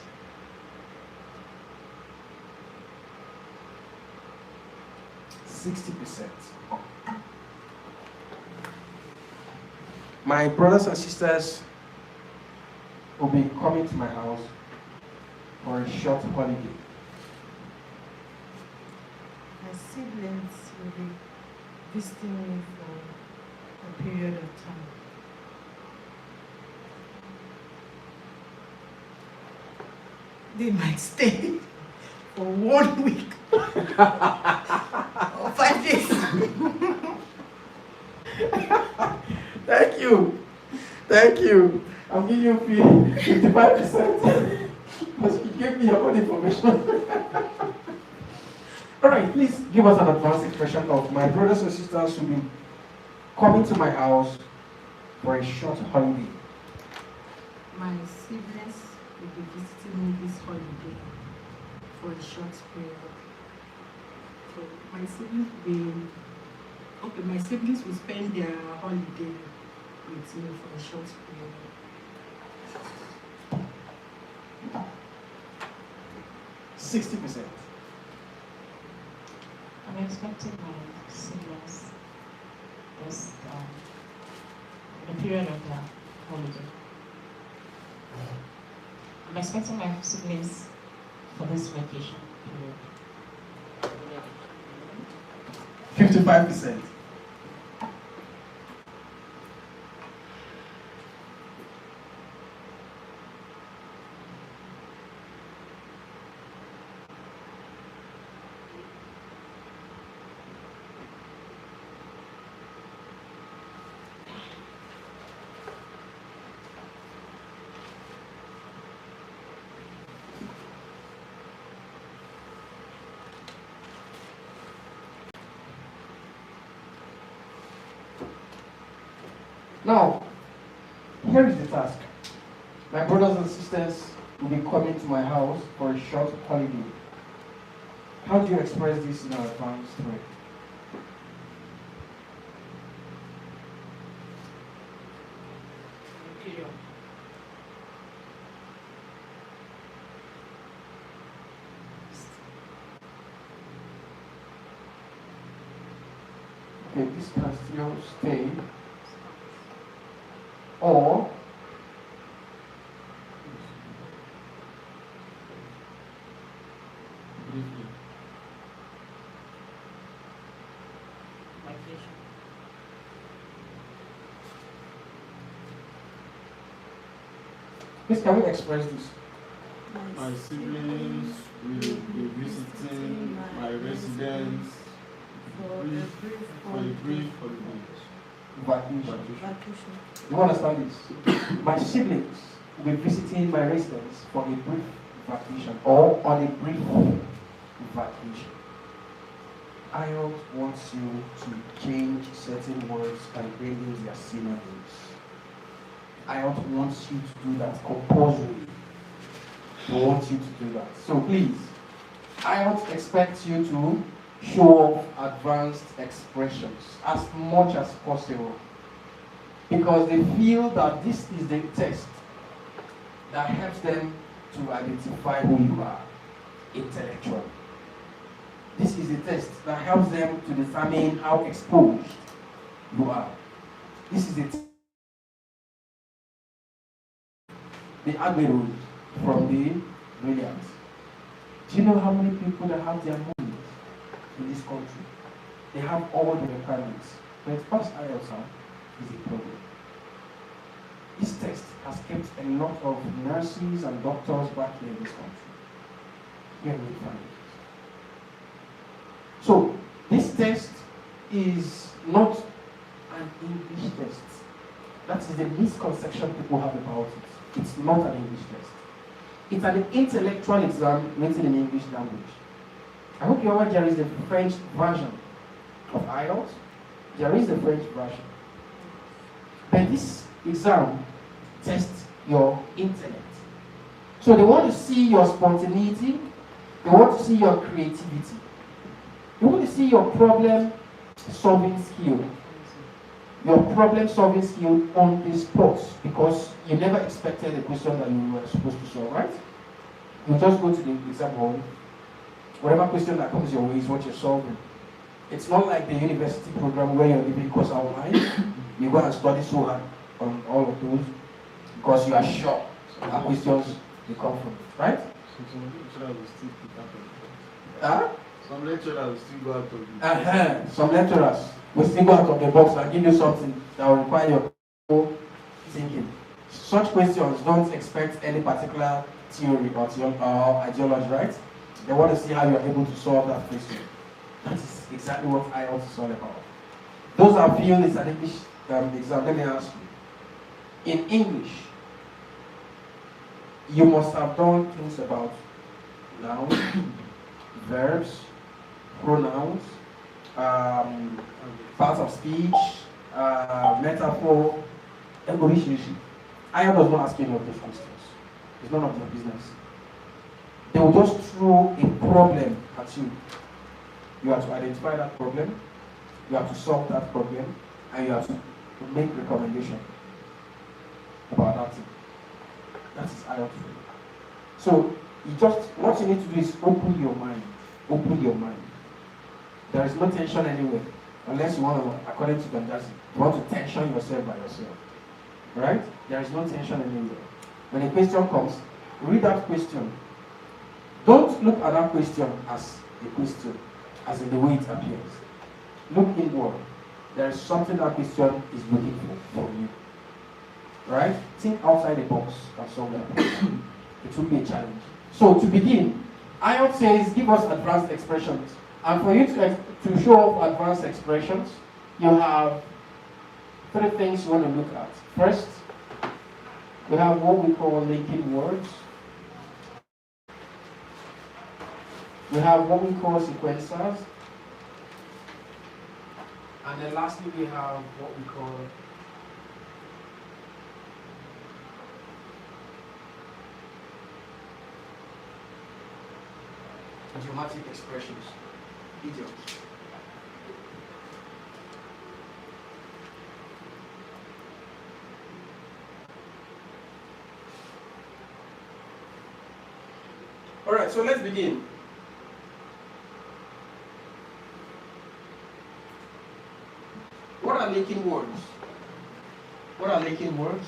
%60. My brothers and sisters will be coming to my house for a short holiday. My siblings will be visiting me for a period of time. They might stay for 1 week or 5 days. Thank you. Thank you. I'm giving you 55% because you gave me your own information. All right, please give us an advanced expression of my brothers and sisters will be coming to my house for a short holiday. My siblings will be visiting me this holiday for a short period. So my siblings my siblings will spend their holiday with me for a short period. 60%. I'm expecting my siblings this the period of their holiday. I'm expecting my siblings for this vacation period. 55%. Now, here is the task. My brothers and sisters will be coming to my house for a short holiday. How do you express this in our advanced way? Okay, this can still stay. Or Briefly. please can we express this? My siblings will be visiting my residence for for a brief holiday. Vacation. vacation. You understand this? My siblings will be visiting my residence for a brief vacation or on a brief vacation. IELTS wants you to change certain words and bring in their synonyms. IELTS wants you to do that compulsorily. They want you to do that. So please, IELTS expects you to show off advanced expressions as much as possible because they feel that this is the test that helps them to identify who you are intellectually. This is a test that helps them to determine how exposed you are. This is the Agbero from the Brilliant. Do you know how many people that have their money in this country? They have all the requirements, but pass IELTS is a problem. This test has kept a lot of nurses and doctors back here in this country. Here in the family. So, this test is not an English test. That is the misconception people have about it. It's not an English test. It's an intellectual exam written in English language. I hope you're aware there is the French version of IELTS. There is the French version. But this exam tests your intellect. So they want to see your spontaneity, they want to see your creativity, they want to see your problem-solving skill. Your problem-solving skill on the spot, because you never expected the question that you were supposed to solve, right? You just go to the exam hall. Whatever question that comes your way is what you're solving. It's not like the university program where you're giving course outline. You go and study so hard on all of those because you are sure our questions will come from it, right? Some lecturers will still pick out of it. Huh? Some lecturers will still go out of it. Some lecturers will still go out of the box and give you something that will require your own thinking. Such questions don't expect any particular theory or ideology, right? They want to see how you're able to solve that question. That is exactly what IELTS is all about. Those are few is an English exam. Let me ask you. In English, you must have done things about nouns, verbs, pronouns, parts of speech, metaphor, and origination. IELTS does not ask any of those questions. It's none of their business. They will just throw a problem at you. You have to identify that problem, you have to solve that problem, and you have to make recommendation about that thing. That is IELTS. So what you need to do is open your mind. Open your mind. There is no tension anywhere, unless you want to, according to them, you want to tension yourself by yourself. Right? There is no tension anywhere. When a question comes, read that question. Don't look at that question as a question, as in the way it appears. Look inward. There is something that question is looking for from you. Right? Think outside the box and solve that problem. It will be a challenge. So to begin, IELTS says give us advanced expressions. And for you to show off advanced expressions, you have 3 things you want to look at. First, we have what we call linking words. We have what we call sequencers. And then lastly, we have what we call idiomatic expressions. Idioms. All right, so let's begin. What are linking words? What are linking words?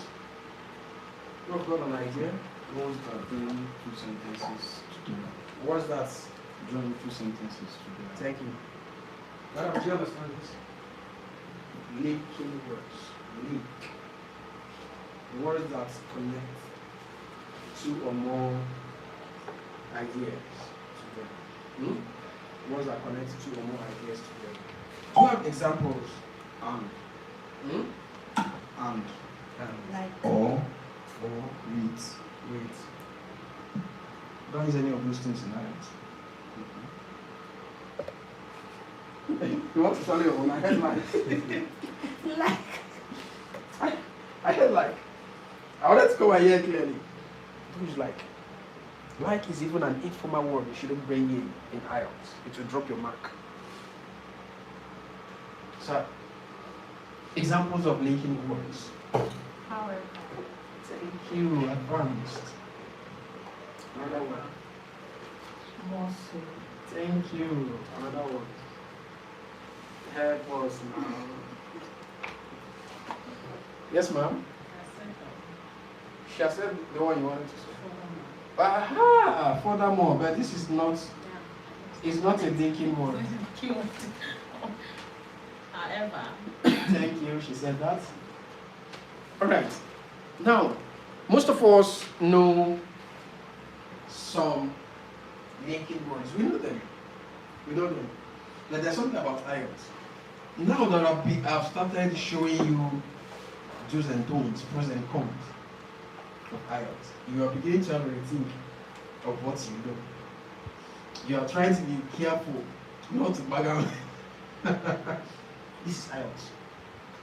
You've got an idea? Words that join 2 sentences together. What's that? Join 2 sentences together. Thank you. Madam, do you understand this? Linking words. Link. Words that connect 2 or more ideas together. Words that connect 2 or more ideas together. Do you have examples? And. Like Or. With. Don't use any of those things in IELTS. You want to tell your own? I heard like. I heard like. I wanted to go and hear clearly. Who's like? Like is even an informal word you shouldn't bring in IELTS. It will drop your mark. So, examples of linking words. However, Thank you, advanced. Another one. more so. Thank you. Another one. Help us now. Yes, ma'am. She has said the one you wanted to say. Aha! Furthermore, but this is not. It's not a thinking word. However, Thank you. She said that. All right. Now, most of us know some linking words. We know them. We know them. But there's something about IELTS. Now that I've started showing you do's and don'ts, pros and cons of IELTS, you are beginning to have a rethink of what you know. You are trying to be careful not to bag out. This is IELTS.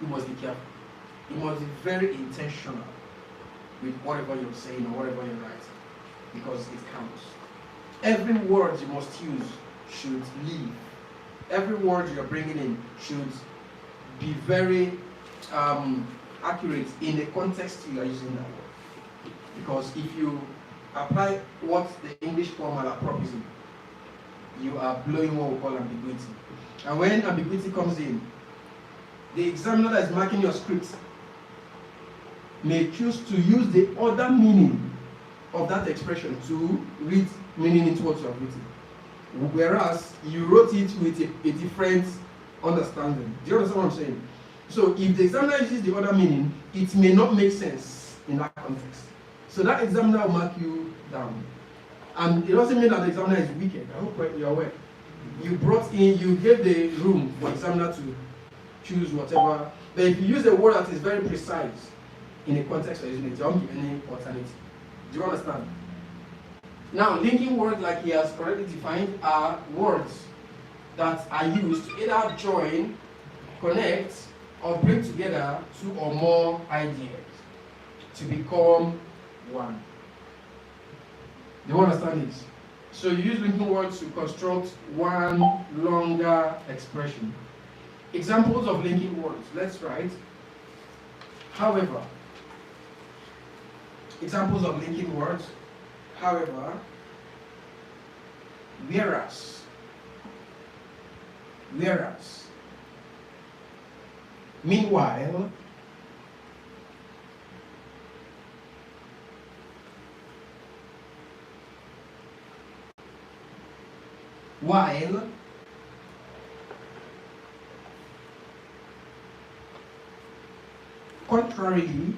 You must be careful. You must be very intentional with whatever you're saying or whatever you're writing, because it counts. Every word you must use should live. Every word you're bringing in should be very accurate in the context you are using that word. Because if you apply what the English call malapropism, you are blowing what we call ambiguity. And when ambiguity comes in, the examiner that is marking your script may choose to use the other meaning of that expression to read meaning into what you have written. Whereas you wrote it with a different understanding. Do you understand what I'm saying? So if the examiner uses the other meaning, it may not make sense in that context. So that examiner will mark you down. And it doesn't mean that the examiner is wicked. I hope you're aware. You gave the room for examiner to choose whatever. But if you use a word that is very precise in a context of using it, you don't give any alternative. Do you understand? Now, linking words, like he has correctly defined, are words that are used to either join, connect, or bring together two or more ideas to become one. Do you understand this? So you use linking words to construct one longer expression. Examples of linking words. Let's write. However. Examples of linking words. However. Whereas. Whereas. Meanwhile. While. Contrarily.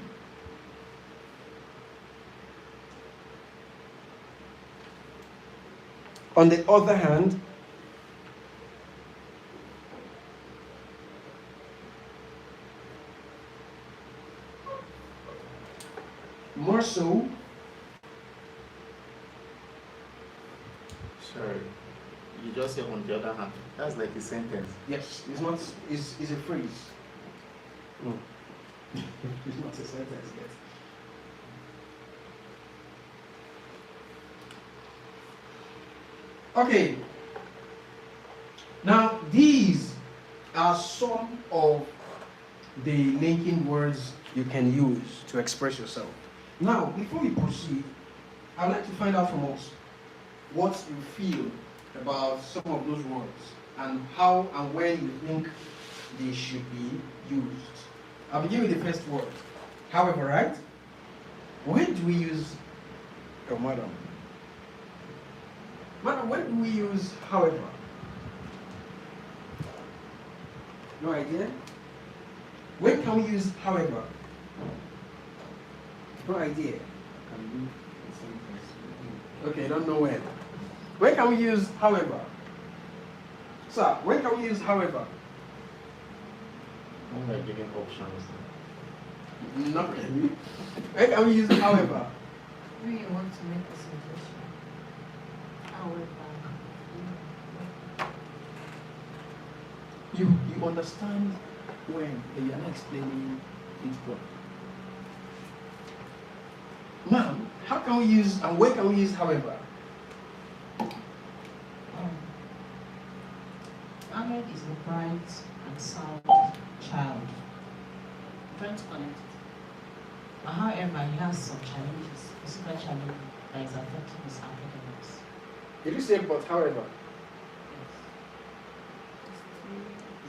On the other hand, more so. Sorry. You just say on the other hand. That's like a sentence. Yes, it's not. It's a phrase. No, it's not a sentence yet. Okay. Now these are some of the linking words you can use to express yourself. Now, before we proceed, I'd like to find out from us what you feel about some of those words and how and when you think they should be used. I'll begin with the first word. However, right? When do we use, oh, madam? Madam, when do we use however? No idea? When can we use however? No idea. Okay, don't know when. When can we use however? Sir, when can we use however? When we're giving options. Not really. When can we use however? When you want to make a suggestion. However. You understand when you are not explaining it well. Ma'am, how can we use and when can we use however? Ahmed is a bright and sound child. I'm trying to connect it. But however, he has some challenges, physical challenges that is affecting his academics. Did you say but however?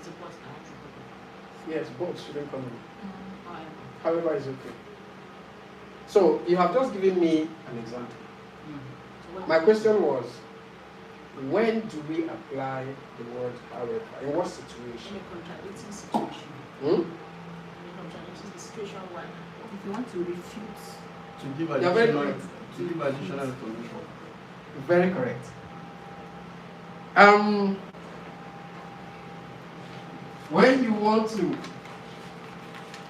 It's a plus now. Yes, both shouldn't come in. Alright. However, it's okay. So you have just given me an example. So what- My question was, when do we apply the word however? In what In situation? a contradicting situation. Hmm? In a contradicting situation where If you want to refute, To give You're very additional, correct. to give additional information. Very correct. When you want to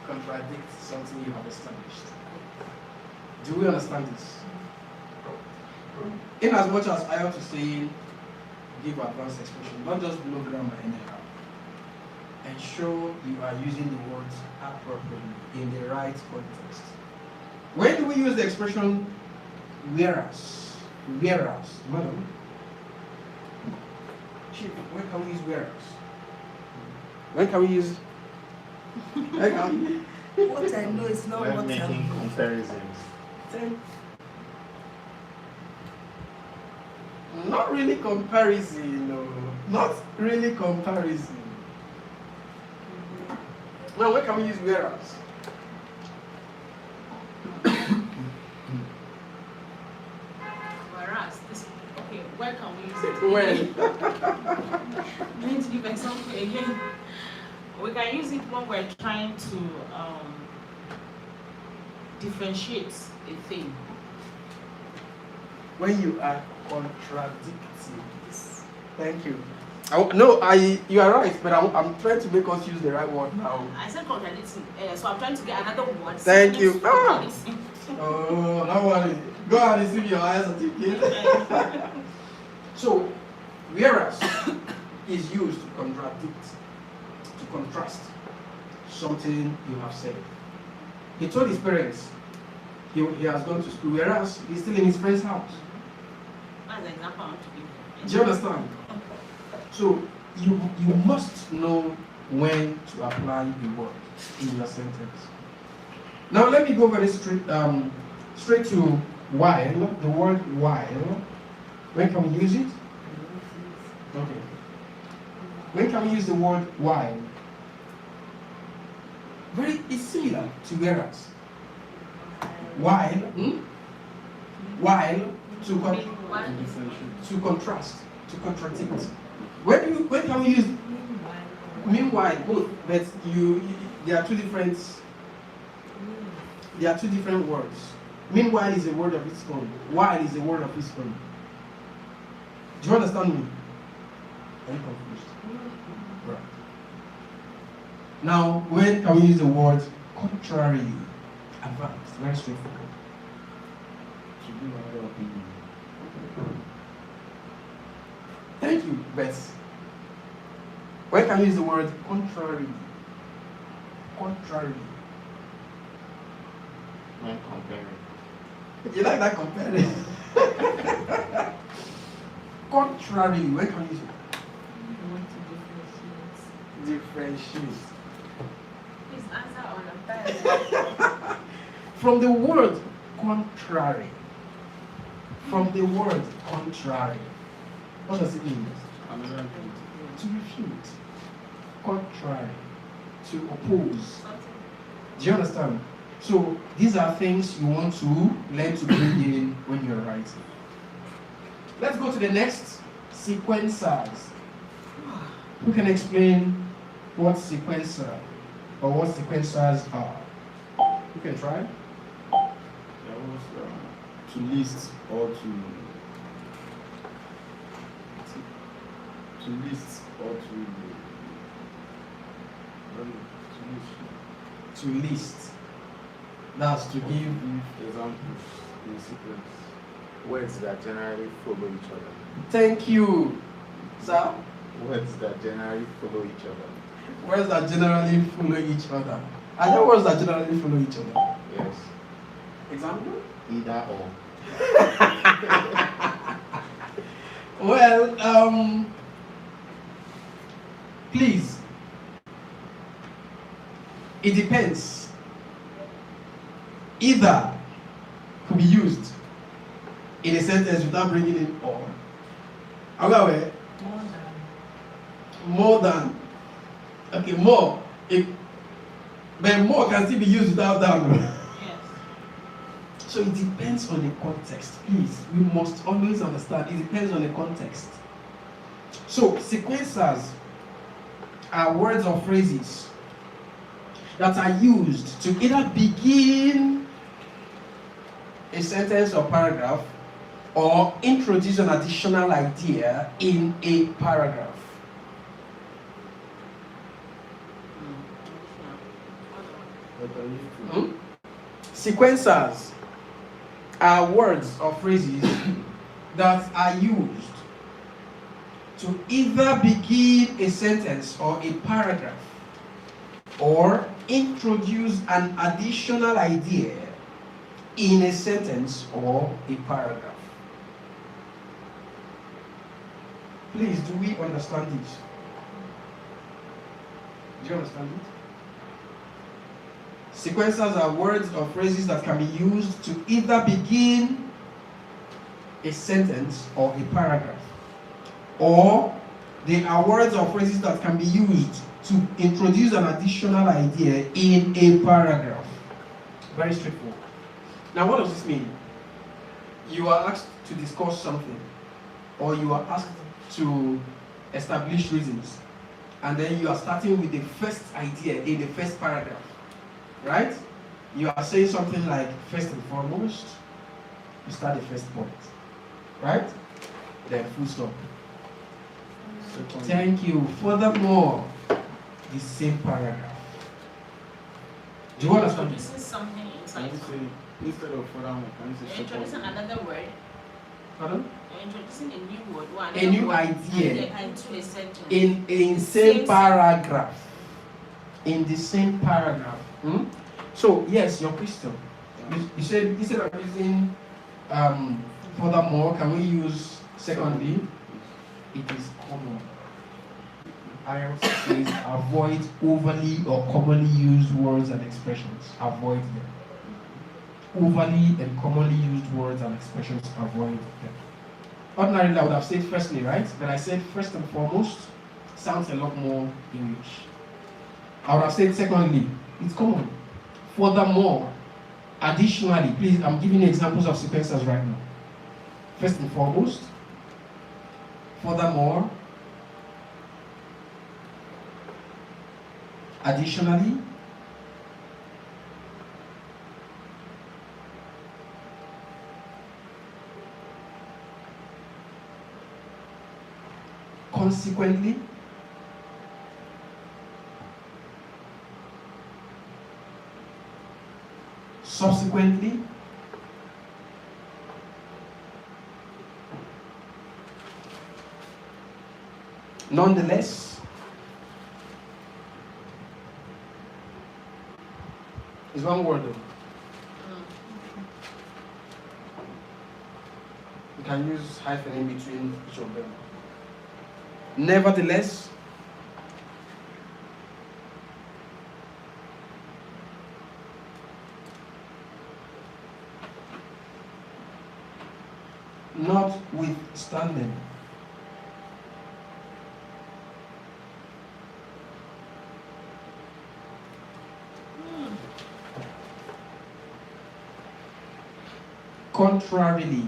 contradict something you have established, do we understand this? In as much as I have to say, give advanced expression, not just blow grammar anyhow. Ensure you are using the words appropriately in the right context. When do we use the expression whereas? Whereas, madam. Chief, when can we use whereas? When can we use? When can we? what I know is not When what making I'm comparisons. Not really comparison, no. Not really comparison. Now, when can we use whereas? whereas this okay, where can we use it? When? I'm going to give example again. We can use it when we're trying to differentiate a thing. When you are contradicting. This Thank you. You are right, but I'm trying to make us use the right word now. I said contradicting, so I'm trying to get another word. Thank you. Next to contradicting. Oh, don't worry. Go and receive your higher certificate. So, whereas is used to contradict, to contrast something you have said. He told his parents he has gone to school, whereas he's still in his friend's house. That's an example I want to give. Do you understand? So you must know when to apply the word in your sentence. Now let me go very straight to while. The word while. When can we use it? Okay. When can we use the word while? It's similar to whereas. While, while to contrast, to contradict. When can we use meanwhile both? But they are two different. They are two different words. Meanwhile is a word of its own. While is a word of its own. Do you understand me? Are you confused? Right. Now, when can we use the word contrary? Advanced, very straightforward. To give another opinion. Thank you, Beth. When can we use the word contrary? Contrary. When comparing. You like that comparing? Contrary. When can we use it? I want to differentiate. Differentiate. Please answer all of that. From the word contrary. From the word contrary. What does it mean? Another thing. To refute. Contrary. To oppose. Do you understand? So these are things you want to learn to bring in when you're writing. Let's go to the next sequencers. Who can explain what sequencer or what sequencers are? You can try. There was to list or to list or To list. That's to give. examples in sequence. Words that generally follow each other. Thank you, sir. Words that generally follow each other. Words that generally follow each other. Are there words that generally follow each other? Yes. Example? Either or. Well, please. It depends. Either could be used in a sentence without bringing in or. However, more than. Okay, more. But more can still be used without that. Yes. So it depends on the context. Please, we must always understand it depends on the context. So sequencers are words or phrases that are used to either begin a sentence or paragraph or introduce an additional idea in a paragraph. Sequencers are words or phrases that are used to either begin a sentence or a paragraph or introduce an additional idea in a sentence or a paragraph. Please, do we understand it? Do you understand it? Sequencers are words or phrases that can be used to either begin a sentence or a paragraph, or they are words or phrases that can be used to introduce an additional idea in a paragraph. Very straightforward. Now, what does this mean? You are asked to discuss something, or you are asked to establish reasons, and then you are starting with the first idea in the first paragraph, right? You are saying something like, first and foremost, you start the first point, right? Then full stop. Thank you. Furthermore, the same paragraph. Do you understand? Introducing something inside. Can you say, instead of furthermore, can you say You're introducing another word. Pardon? You're introducing a new word. A new idea Into a sentence. in same paragraph. In the same paragraph. So yes, your question. You said instead of using furthermore, can we use secondly? It is common. IELTS says avoid overly or commonly used words and expressions. Avoid them. Overly and commonly used words and expressions, avoid them. Ordinarily, I would have said firstly, right? But I said first and foremost sounds a lot more English. I would have said secondly, it's common. Furthermore, additionally, please, I'm giving you examples of sequences right now. First and foremost, furthermore, additionally, consequently, subsequently, nonetheless, is one word though. You can use hyphen in between each of them. Nevertheless, notwithstanding, contrarily,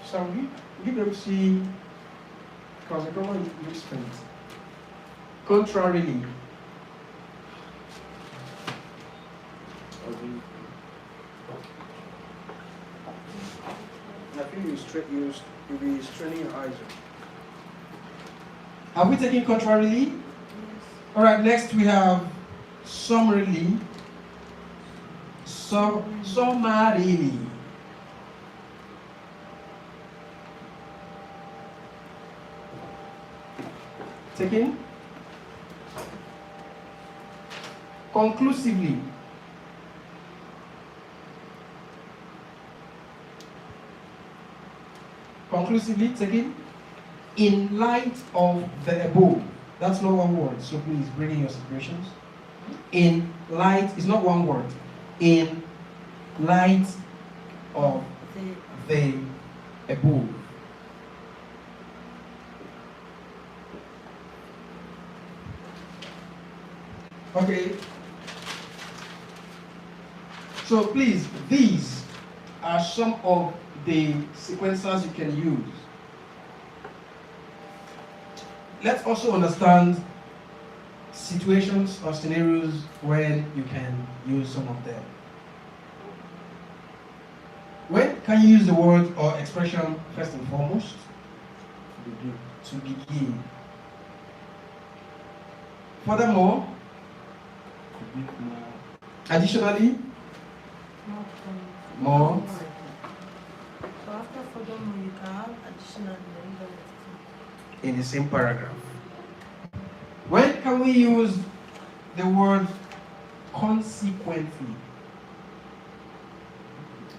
so you can see because the common use strength. Contrarily, I think you'll be straining your eyes. Have we taken contrarily? Yes. All right. Next we have summarily. Summarily. Taken. Conclusively. Conclusively taken. In light of the above. That's not one word, so please bring in your situations. In light is not one word. In light of the above. Okay. So please, these are some of the sequencers you can use. Let's also understand situations or scenarios when you can use some of them. When can you use the word or expression first and foremost? To begin. Furthermore, additionally, more. So after furthermore, you can have additional In the same paragraph. When can we use the word consequently?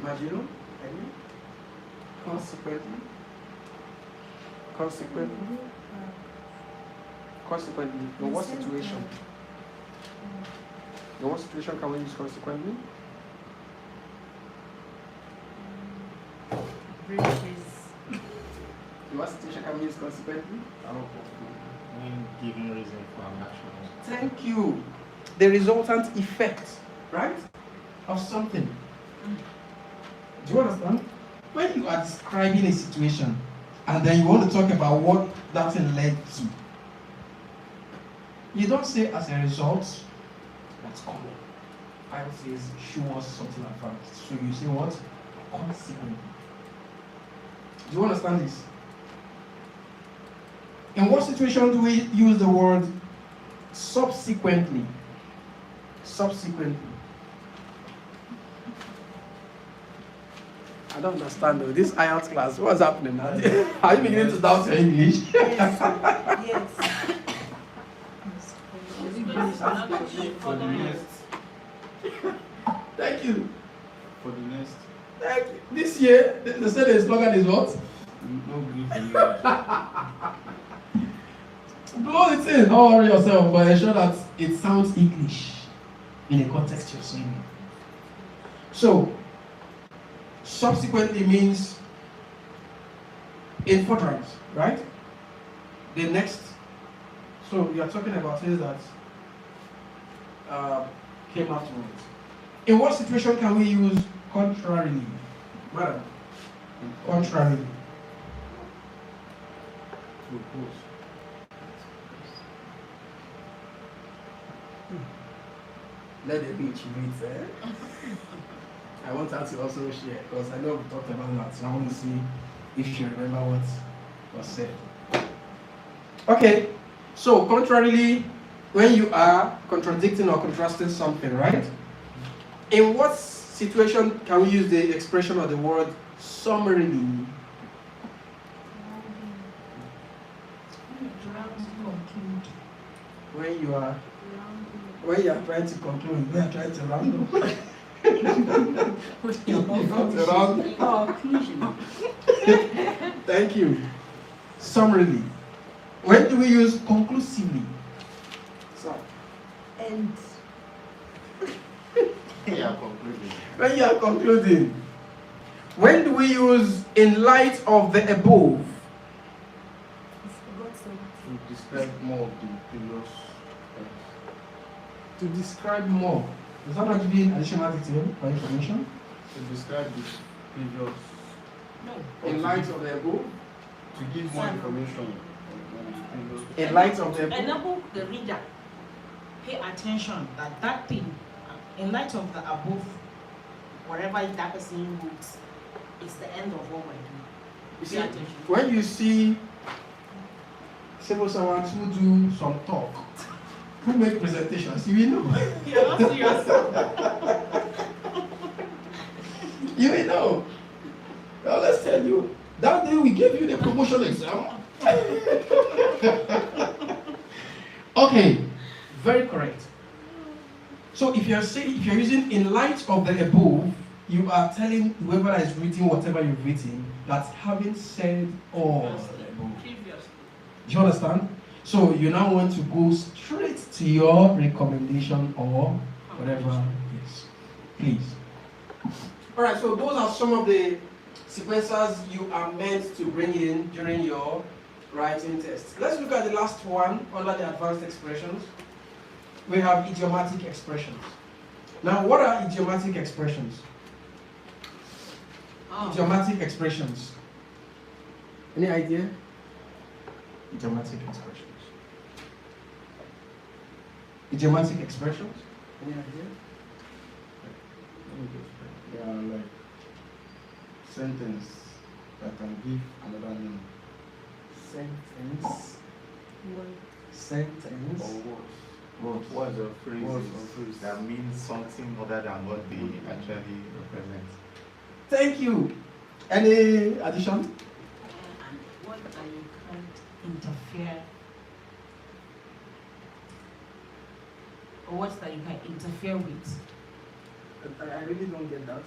Imagine, consequently. Consequently. Consequently. In what situation? In what situation can we use consequently? Bridges. In what situation can we use consequently? When given reason for an action. Thank you. The resultant effect, right, of something. Do you understand? When you are describing a situation and then you want to talk about what that thing led to, you don't say as a result, that's common. I would say she was something like that. So you say what? Consequently. Do you understand this? In what situation do we use the word subsequently? Subsequently. I don't understand though. This IELTS class, what's happening now? Are you beginning to doubt your English? Yes. For the next. Thank you. For the next. Thank you. This year, they said the slogan is what? No grief for you. Blow it in. Don't worry yourself, but ensure that it sounds English in the context you're saying it. So, subsequently means in furtherance, right? The next. So you are talking about things that came afterwards. In what situation can we use contrarily? Madam, contrarily. Propose. Let the beach meet, eh? I want her to also share because I know we talked about that. So I want to see if she remember what was said. Okay, so contrarily, when you are contradicting or contrasting something, right? In what situation can we use the expression or the word summarily? When you are trying to conclude, when you are trying to round up. Conclusion. Thank you. Summarily. When do we use conclusively? So, And Yeah, concluding. when you are concluding. When do we use in light of the above? To describe more of the previous. To describe more. Does that not give you additional detail or information? To describe the previous. In light of the above? To give more information on the previous. In light of the above? Enable the reader pay attention that that thing, in light of the above, whatever that person wrote, is the end of what we're doing. You see, Pay attention. when you see civil servants who do some talk, who make presentations, you will know. You're not serious. You will know. Now let's tell you, that day we gave you the promotion exam. Okay, very correct. So if you're using in light of the above, you are telling whoever is reading whatever you've written that having said all the above. Previously. Do you understand? So you now want to go straight to your recommendation or whatever. Yes, please. All right. So those are some of the sequencers you are meant to bring in during your writing test. Let's look at the last one under the advanced expressions. we have idiomatic expressions. Now, what are idiomatic expressions? Idiomatic expressions. Any idea? Idiomatic expressions. Idiomatic expressions? Any idea? They are like sentence that can give another meaning. Sentence. Word. Sentence. Or words. Words. Words or phrases Words or phrases. that mean something other than what they actually represent. Thank you. Any addition? And what that you can't interfere, or what that you can interfere with. I really don't get that.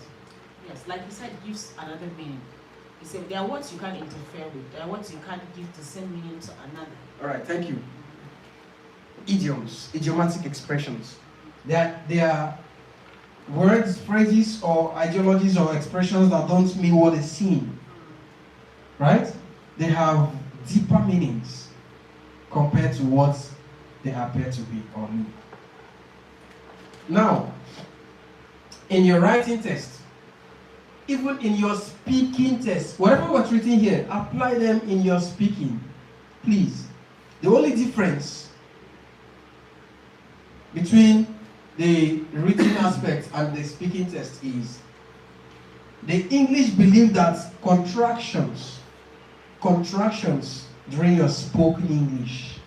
Yes, like you said, gives another meaning. You said there are words you can't interfere with. There are words you can't give the same meaning to another. All right, thank you. Idioms, idiomatic expressions. They are words, phrases, or ideologies or expressions that don't mean what they seem. Right? They have deeper meanings compared to what they appear to be or mean. Now, in your writing test, even in your speaking test, whatever was written here, apply them in your speaking, please. The only difference between the written aspect and the speaking test is the English believe that contractions during your spoken English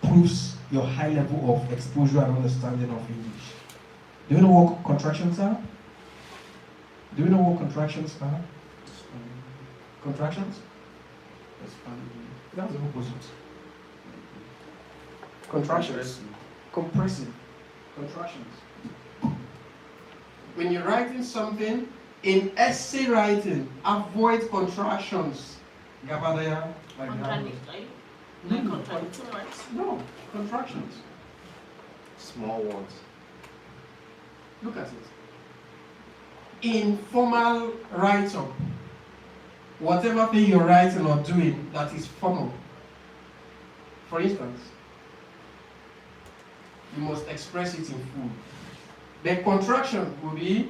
proves your high level of exposure and understanding of English. Do you know what contractions are? Do you know what contractions are? Contractions? That's the opposite. Contractions. Compressive. Contractions. When you're writing something, in essay writing, avoid contractions. Gabadaya, like Contradict, right? Like contradictory words. no, contractions. Small words. Look at it. In formal write-up, whatever thing you're writing or doing that is formal. For instance, you must express it in full. The contraction will be,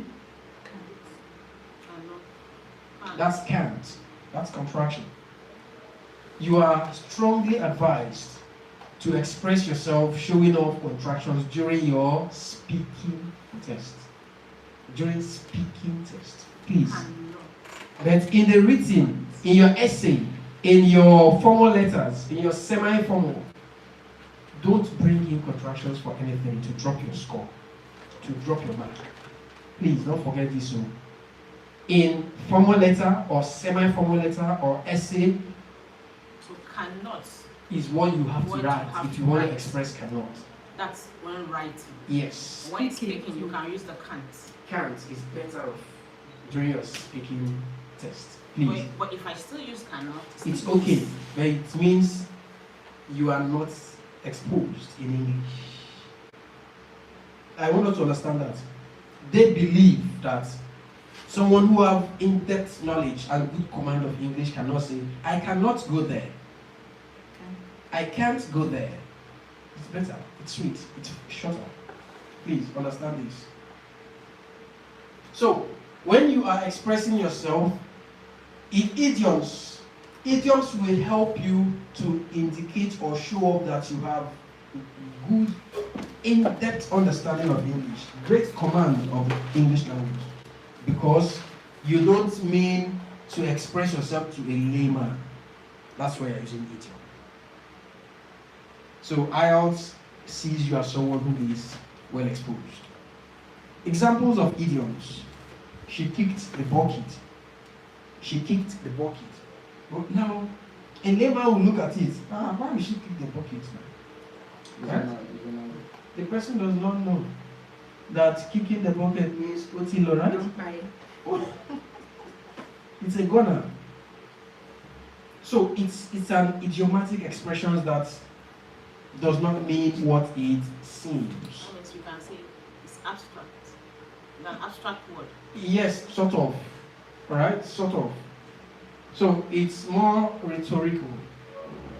that's can't. That's contraction. You are strongly advised to express yourself showing off contractions during your speaking test. During speaking test, please. But in the written, in your essay, in your formal letters, in your semi-formal, don't bring in contractions for anything to drop your score, to drop your mark. Please don't forget this one. In formal letter or semi-formal letter or essay, So cannot. is what you have to What you write have if to you want to write. express cannot. That's when writing. Yes. When speaking, you can use the can't. Can't is better off during your speaking test. Please. But if I still use cannot, It's still okay, use- but it means you are not exposed in English. I want us to understand that. They believe that someone who have in-depth knowledge and good command of English cannot say, I cannot go there. I can't go there. It's better, it's sweet, it's shorter. Please understand this. So, when you are expressing yourself, idioms will help you to indicate or show off that you have good, in-depth understanding of English, great command of English language, because you don't mean to express yourself to a layman. That's why you're using idiom. So IELTS sees you as someone who is well exposed. Examples of idioms. She kicked the bucket. She kicked the bucket. But now, a layman will look at it. Why will she kick the bucket now? Right? The person does not know that kicking the bucket means Otilo, right? Don't buy it. It's a gunner. So it's an idiomatic expression that does not mean what it seems. That means you can say it's abstract. It's an abstract word. Yes, sort of. Right? Sort of. So it's more rhetorical.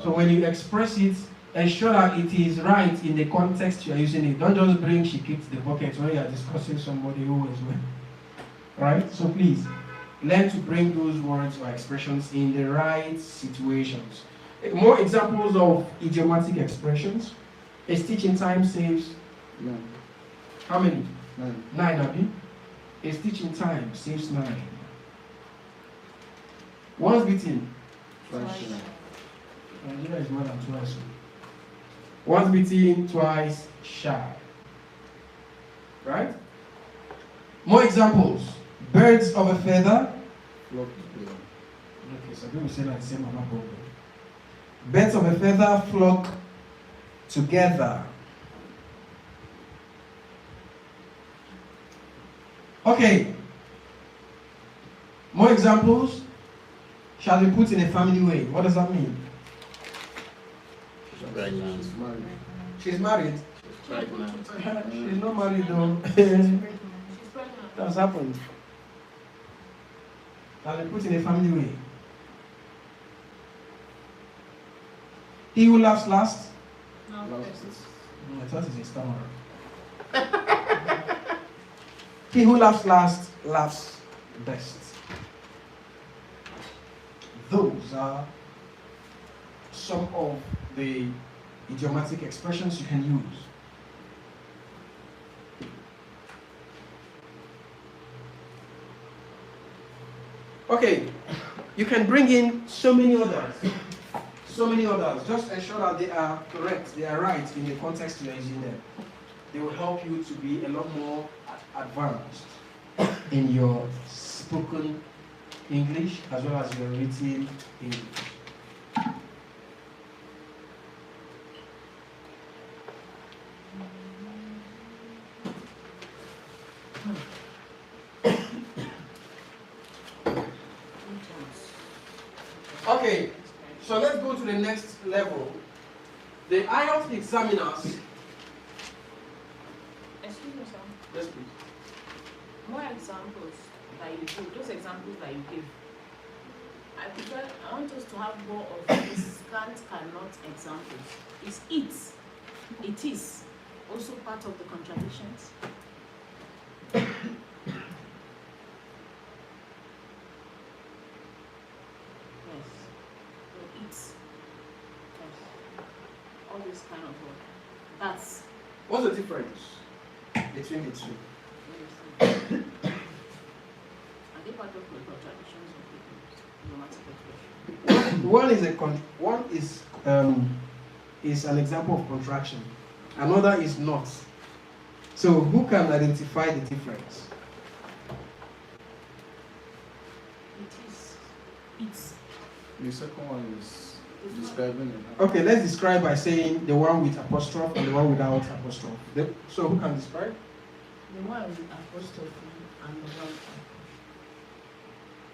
So when you express it ensure that it is right in the context you are using it. Don't just bring she kicked the bucket when you are discussing somebody who is well. Right? So please, learn to bring those words or expressions in the right situations. More examples of idiomatic expressions. A stitch in time saves 9. how many? 9. 9, Abi. A stitch in time saves 9. Once beaten. Twice. Nigeria is more than twice. Once beaten, twice shy. Right? More examples. Birds of a feather. Flock together. Okay, so people say that the same amount of birds of a feather flock together. Okay. More examples. Shall be put in a family way. What does that mean? She's married. She's married. Pregnant. She's not married though. That's happened. Shall be put in a family way. He who laughs last. Now, Last. I thought it's a stammerer. He who laughs last laughs best. Those are some of the idiomatic expressions you can use. Okay, you can bring in so many others. So many others. Just ensure that they are correct, they are right in the context you are using them. They will help you to be a lot more advanced in your spoken English as well as your written English. Okay, so let's go to the next level. The IELTS examiners. Excuse me, sir. Yes, please. More examples that you give, those examples that you give. I want us to have more of these can't, cannot examples. It's it. It is also part of the contradictions. Yes. So it's. Yes. All this kind of work. That's. What's the difference between the two? Are they part of the contradictions of the idiomatic expression? One is an example of contraction. Another is not. So who can identify the difference? It is. It's. The second one is describing it. Okay, let's describe by saying the one with apostrophe and the one without apostrophe. So who can describe? The one with apostrophe and the one.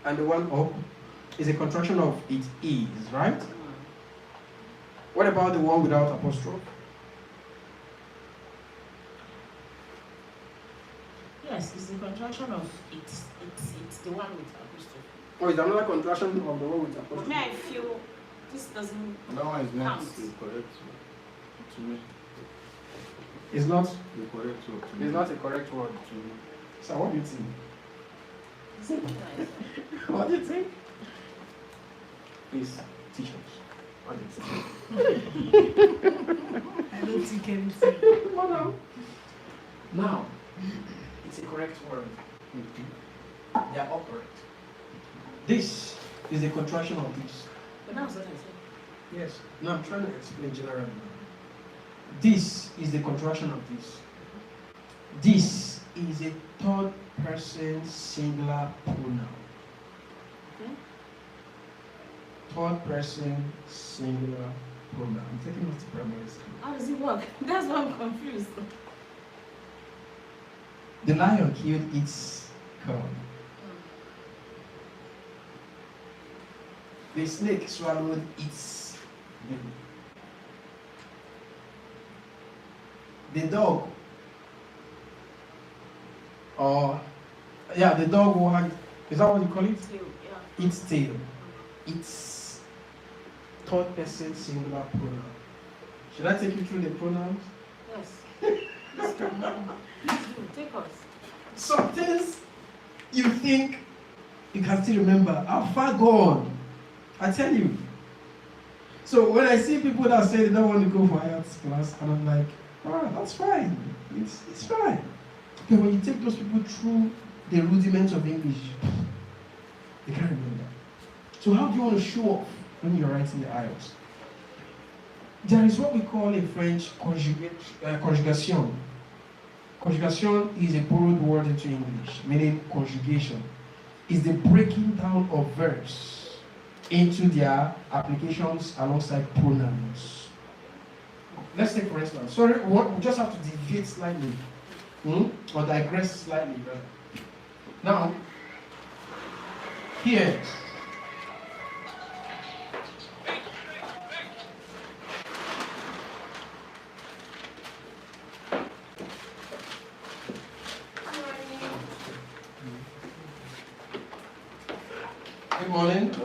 And the one up is a contraction of it is, right? What about the one without apostrophe? Yes, it's the contraction of it's the one with apostrophe. Or is another contraction of the one with But apostrophe? me, I feel this doesn't. That one is not Count. the correct one to me. It's not. The correct one to me. It's not a correct word. To me. So what do you think? It's not nice. What do you think? Please teach us. What do you think? I don't think anything. Now, it's a correct word. They are all correct. This is a contraction of this. But that's what I said. Yes. Now I'm trying to explain generally. This is the contraction of this. This is a third person singular pronoun. Okay. Third person singular pronoun. I'm taking it to primary school. How does it work? That's why I'm confused. The lion killed its cub. The snake swallowed its baby. The dog, the dog wagged, is that what you call it? Tail, yeah. Its tail. It's third person singular pronoun. Should I take you through the pronouns? Yes. Please do. Take us. Some things you think you can still remember are far gone. I tell you. So when I see people that say they don't want to go for IELTS class, and I'm like, alright, that's fine. It's fine. Okay, when you take those people through the rudiments of English, they can't remember. So how do you want to show off when you're writing the IELTS? There is what we call in French conjugation. Conjugation is a borrowed word into English, meaning conjugation. Is the breaking down of verbs into their applications alongside pronouns. Let's take for instance, sorry, we just have to deviate slightly, or digress slightly. Now, here, good morning.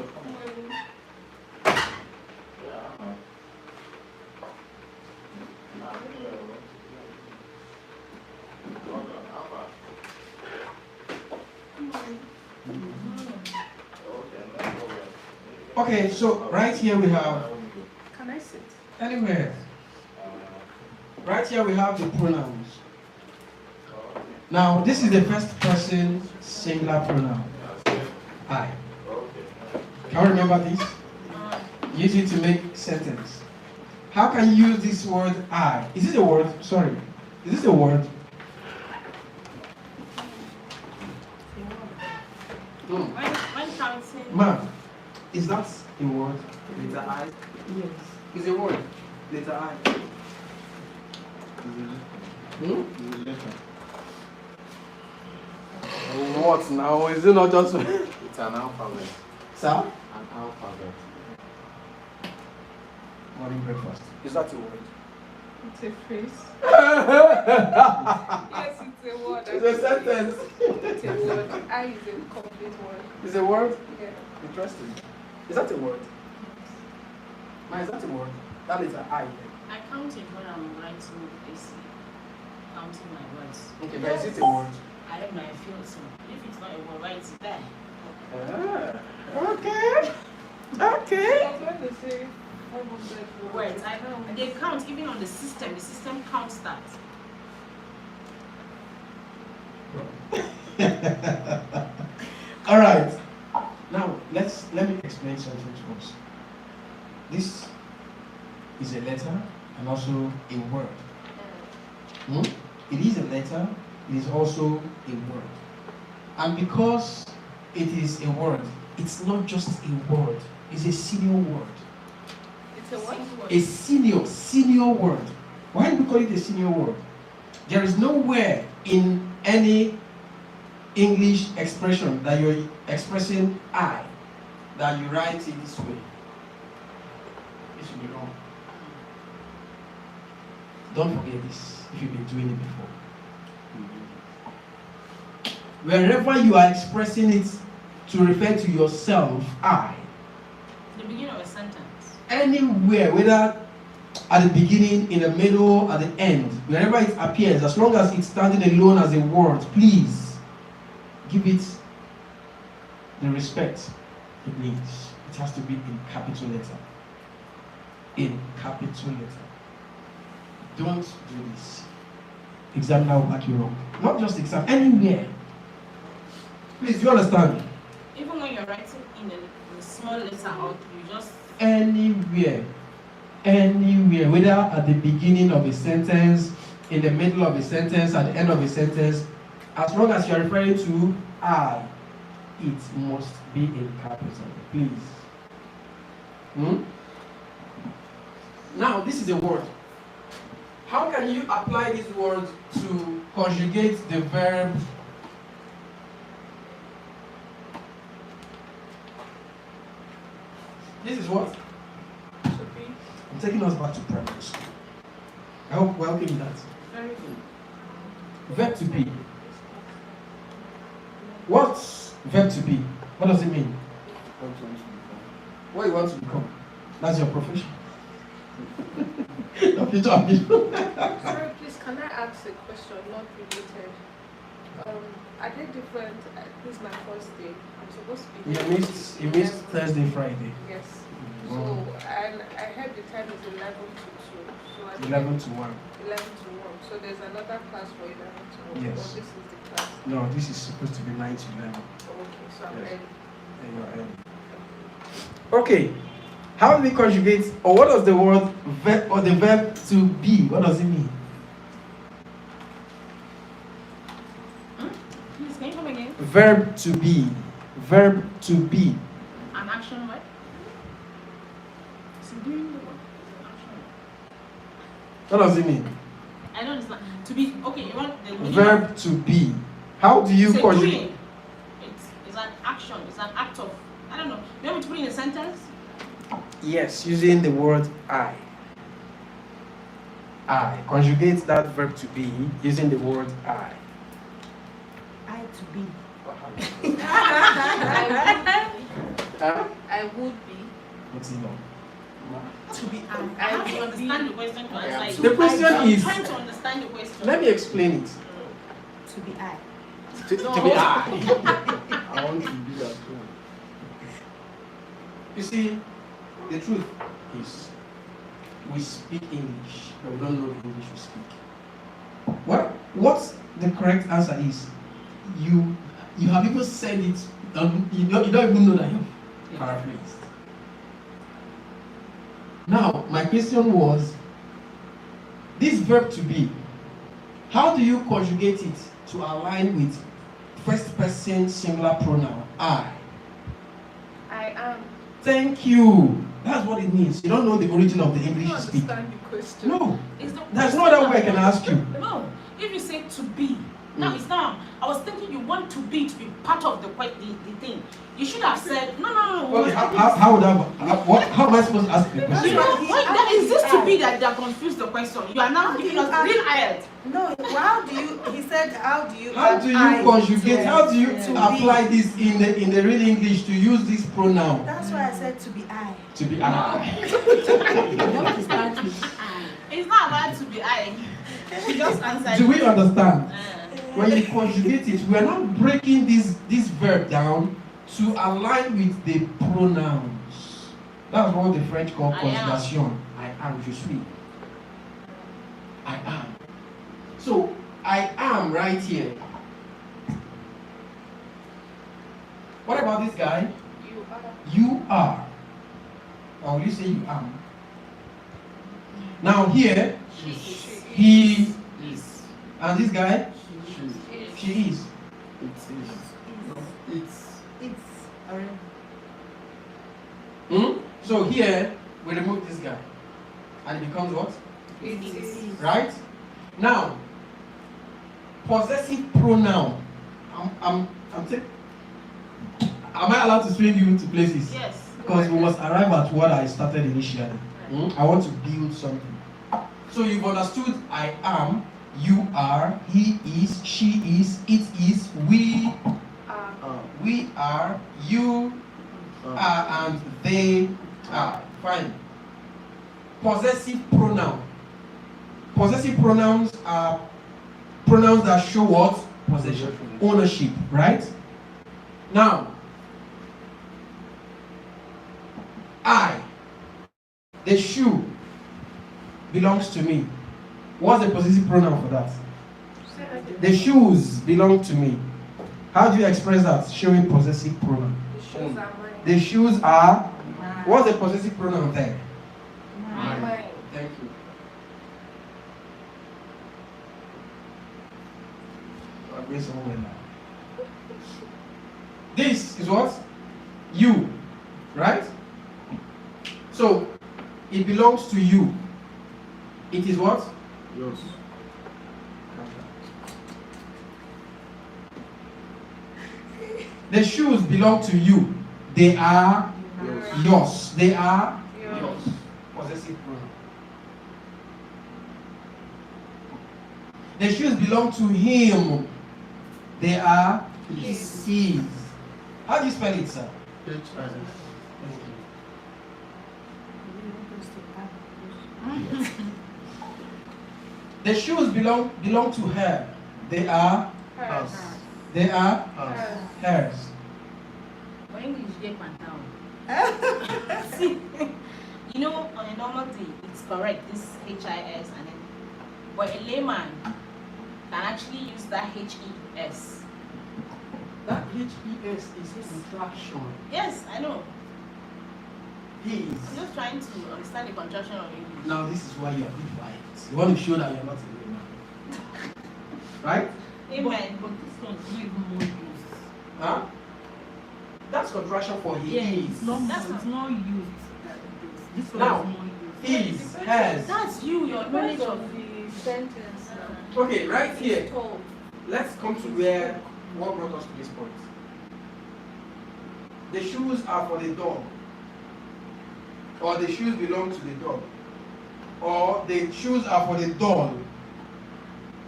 Okay, so right here we have. Can I sit? Anywhere. Right here we have the pronouns. Now, this is the first person singular pronoun. I. Can you remember this? Use it to make sentence. How can you use this word I? Is this a word? Sorry. Is this a word? When counting. Ma'am, is that a word? Letter I. Yes. It's a word. Letter I. What now? Is it not just... It's an alphabet. Sir? An alphabet. Morning breakfast. Is that a word? It's a phrase. Yes, it's a word. It's a sentence. It's a word. I is a complete word. It's a word? Yeah. Interesting. Is that a word? Ma, is that a word? That is an I. I count it when I'm writing AC. Counting my words. Okay, but is it a word? I don't know, I feel so. If it's not a word, write it there. Okay. Okay. That's when they say 500 Words. They count even on the system. The system counts that. All right. Now let me explain something to us. This is a letter and also a word. It is a letter. It is also a word. And because it is a word, it's not just a word. It's a senior word. It's a what? A senior word. Why do we call it a senior word? There is nowhere in any English expression that you're expressing I that you write it this way. This should be wrong. Don't forget this if you've been doing it before. Wherever you are expressing it to refer to yourself, I. The beginning of a sentence. Anywhere, whether at the beginning, in the middle, at the end, wherever it appears, as long as it's standing alone as a word, please give it the respect it needs. It has to be in capital letter. In capital letter. Don't do this. Examiner will back you wrong. Not just exam, anywhere. Please, do you understand? Even when you're writing in a small letter out, you just... Anywhere, whether at the beginning of a sentence, in the middle of a sentence, at the end of a sentence, as long as you are referring to I, it must be in capital, please. Now, this is a word. How can you apply this word to conjugate the verb This is what? I'm taking us back to primary school. I hope we're okay with that. Very good. Verb to be. What's verb to be? What does it mean? What you want to become? That's your profession. Don't Sorry, please, can I ask a question not related? Are they different? This is my first day. I'm supposed to be here. You missed Thursday, Friday. Yes. Wow. So, and I heard the time is 11 to 2. So I 11 to 1. 11 to 1. So there's another class for 11 to 1. Yes. Or this is the class. No, this is supposed to be 9 to 11. Okay, so I'm Yes. ready. And you're early. Okay. How do we conjugate, or what does the word verb or the verb to be? What does it mean? Please, can you come again? Verb to be. Verb to be. An action word? So doing the work. Action. What does it mean? I don't understand. To be, okay, you want the meaning Verb to be. How do you Say conjugate? doing. It's an action. It's an act of. I don't know. You want me to put it in a sentence? Yes, using the word I. I. Conjugate that verb to be using the word I. I to be. I would be. What's it on? To be I have to understand the question to answer it. The question I'm is, trying to understand the question. let me explain it. To be I. To be I. I want to be that too. You see, the truth is, we speak English, but we don't know the English we speak. What's the correct answer is, you have even said it, you don't even know that you've paraphrased. Now, my question was, this verb to be, how do you conjugate it to align with first person singular pronoun, I? I am. Thank you. That's what it means. You don't know the origin of the I English you don't speak. understand the question. No. It's the There's no other way I can ask you. No. If you say to be, now it's not. I was thinking you want to be part of the thing. You should have said no. Okay, how would how am I supposed to ask the You question? know, that is this to be that they are confused the question. You are now giving us real IELTS. No, how do you, he said, how do you Conjugate? How do you to apply this in the real English to use this pronoun? That's why I said to be I. To be I. You have to start with I. It's not about to be I. You just answered. Do we understand? Uh, When you conjugate it, we are now breaking this verb down to align with the pronouns. That's what the French call I am. conjugation. I am, je suis. I am. So, I am right here. What about this guy? You are. You are. Or will you say you am? Now here, he is. and this guy, She. she is. It is. No, it's. It's already. So here, we remove this guy. And it becomes what? It is. Right? Now, possessive pronoun. Am I allowed to swing you to places? Yes. Because we must arrive at what I started initially. I want to build something. So you've understood I am, you are, he is, she is, it is, we are, you are, and they are. Fine. Possessive pronoun. Possessive pronouns are pronouns that show what? Possession. Ownership, right? Now, the shoe belongs to me. What's the possessive pronoun for that? The shoes belong to me. How do you express that? Showing possessive pronoun. The shoes are mine. The shoes are. What's the possessive pronoun there? Mine. Thank you. I'm going somewhere now. This is what? You. Right? So, it belongs to you. It is what? Yours. The shoes belong to you. They are Yours. yours. They are Yours. yours. Possessive pronoun. The shoes belong to him. They are his. How do you spell it, sir? H-I-S. The shoes belong to her. They are Hers. they are Hers. hers. For English, get my down. See, you know, on a normal day, it's correct, this HIS, and then, but a layman can actually use that HES. That HES is contraction. Yes, I know. His. I'm just trying to understand the contraction of English. Now this is why you are being quiet. You want to show that you are not a layman. Right? Amen. But this one is not even more used. Huh? That's contraction for he Yeah, is. it's not, That's it's not used. This one Now, is more used. Is, has. That's you, your knowledge Depends of on the sentence now. Okay, right here. It's told. Let's come to what brought us to this point. The shoes are for the dog. Or the shoes belong to the dog. Or the shoes are for the doll.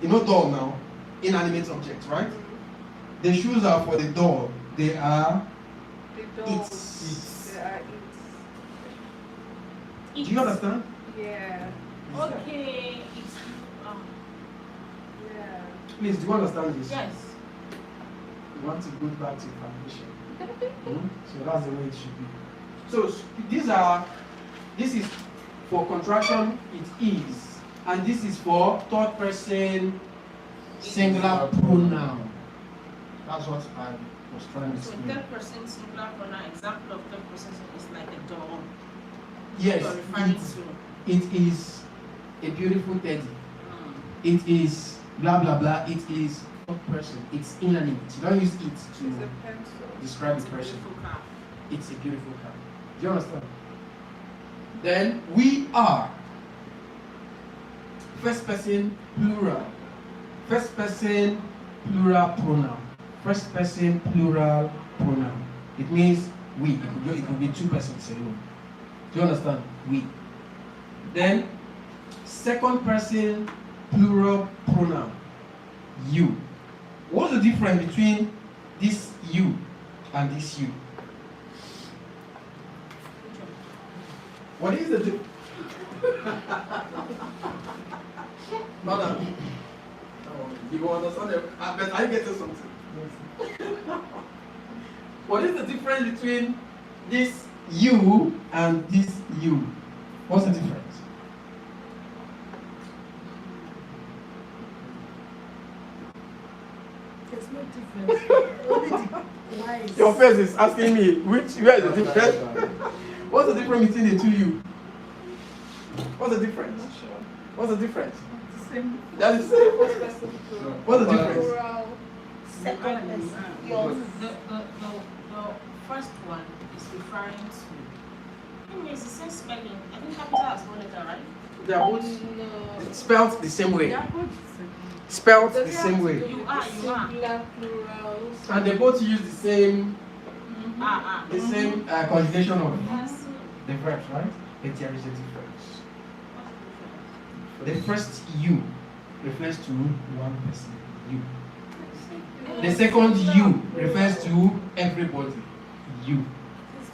You know doll now? Inanimate objects, right? The shoes are for the doll. They are The dogs. its. They are Do you understand? Yeah. Okay, it's Yeah. Please, do you understand this? yes. You want to go back to your foundation. So that's the way it should be. So this is for contraction, it is. And this is for third person singular pronoun. That's what I was trying to So explain. third person singular pronoun, example of third person is like a dog. Yes, You are referring to. it is a beautiful teddy. Mm. It is blah blah blah. It is third person. It's inanimate. You don't use it It's to a pencil. describe It's the a person. beautiful car. It's a beautiful car. Do you understand? Then we are. First person plural. First person plural pronoun. First person plural pronoun. It means we. It could be two persons alone. Do you understand? We. Then second person plural pronoun. You. What's the difference between this you and this you? What is the difference? Madam, you will understand it. But are you getting something? What is the difference between this you and this you? What's the difference? There's no difference. Only the wise. Your face is asking me where is the difference? What's the difference between the two you? What's the difference? What's the difference? The same. That is same. First person plural. What's the difference? Plural. Second is yours. The first one is referring to. Anyway, it's the same spelling. I think capital as one letter, right? They are both No. spelled the same way. They are both the same. Spelled Does the it same have to way. do You with are, the you are. Singular, plural. And they both use the same conjugation of Yes. the verbs, right? But there is a difference. The first you refers to one person, you. The second you refers to everybody, you.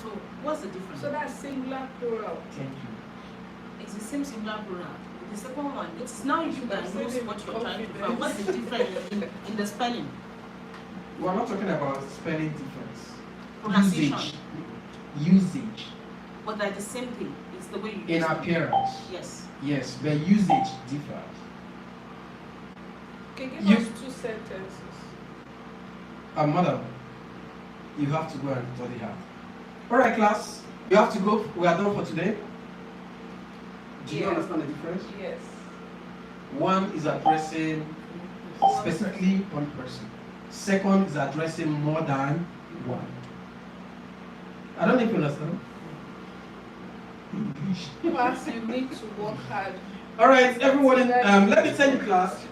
So, what's the difference? So that's singular, plural. Thank you. It's the same singular pronoun. The second one, it's now you that knows what you're trying to find. What's the difference in the spelling? We are not talking about spelling difference. Pronunciation. Usage. But they're the same thing. It's the way you In use it. appearance. Yes. Yes, but usage differs. Okay, give You- us two sentences. Madam, you have to go and study hard. Alright, class, you have to go. We are done for today. Do you Yeah. understand the difference? Yes. One is addressing specifically one person. Second is addressing more than one. I don't know if you understand. English. Class, you need to work hard. Alright, everyone, let me tell you, class,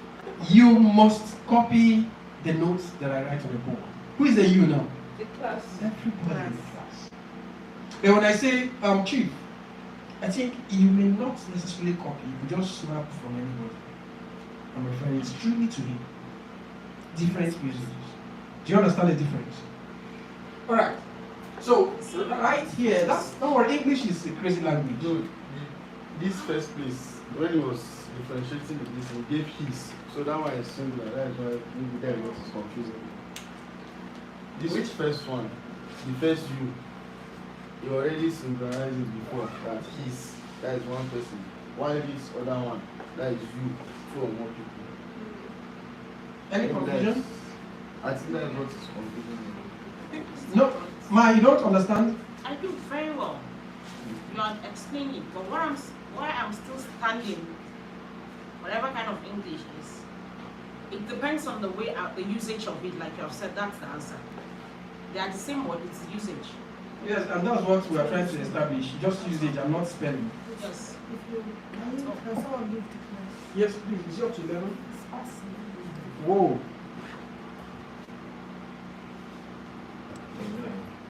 you must copy the notes that I write on the board. Who is the you now? The class. Everybody in the class. And when I say, Chief, I think you may not necessarily copy, you could just snap from anybody. I'm referring strictly to him. Different usages. Do you understand the difference? Alright. So, right here, don't worry, English is a crazy language. No, this first place, when he was differentiating the this, he gave his. So that one is singular. That is why maybe that is what is confusing. Which first one? The first you already synchronized it before. That his. That is one person. While this other one, that is you, two or more people. Any confusion? I think that is what is confusing. No, Ma, you don't understand? I do very well. You are explaining, but why I'm still standing, whatever kind of English is, it depends on the way the usage of it. Like you have said, that's the answer. They are the same word. It's usage. Yes, and that's what we are trying to establish. Just usage and not spelling. Yes. Can someone leave the class? Yes, please. It's up to 11. It's possible. Whoa.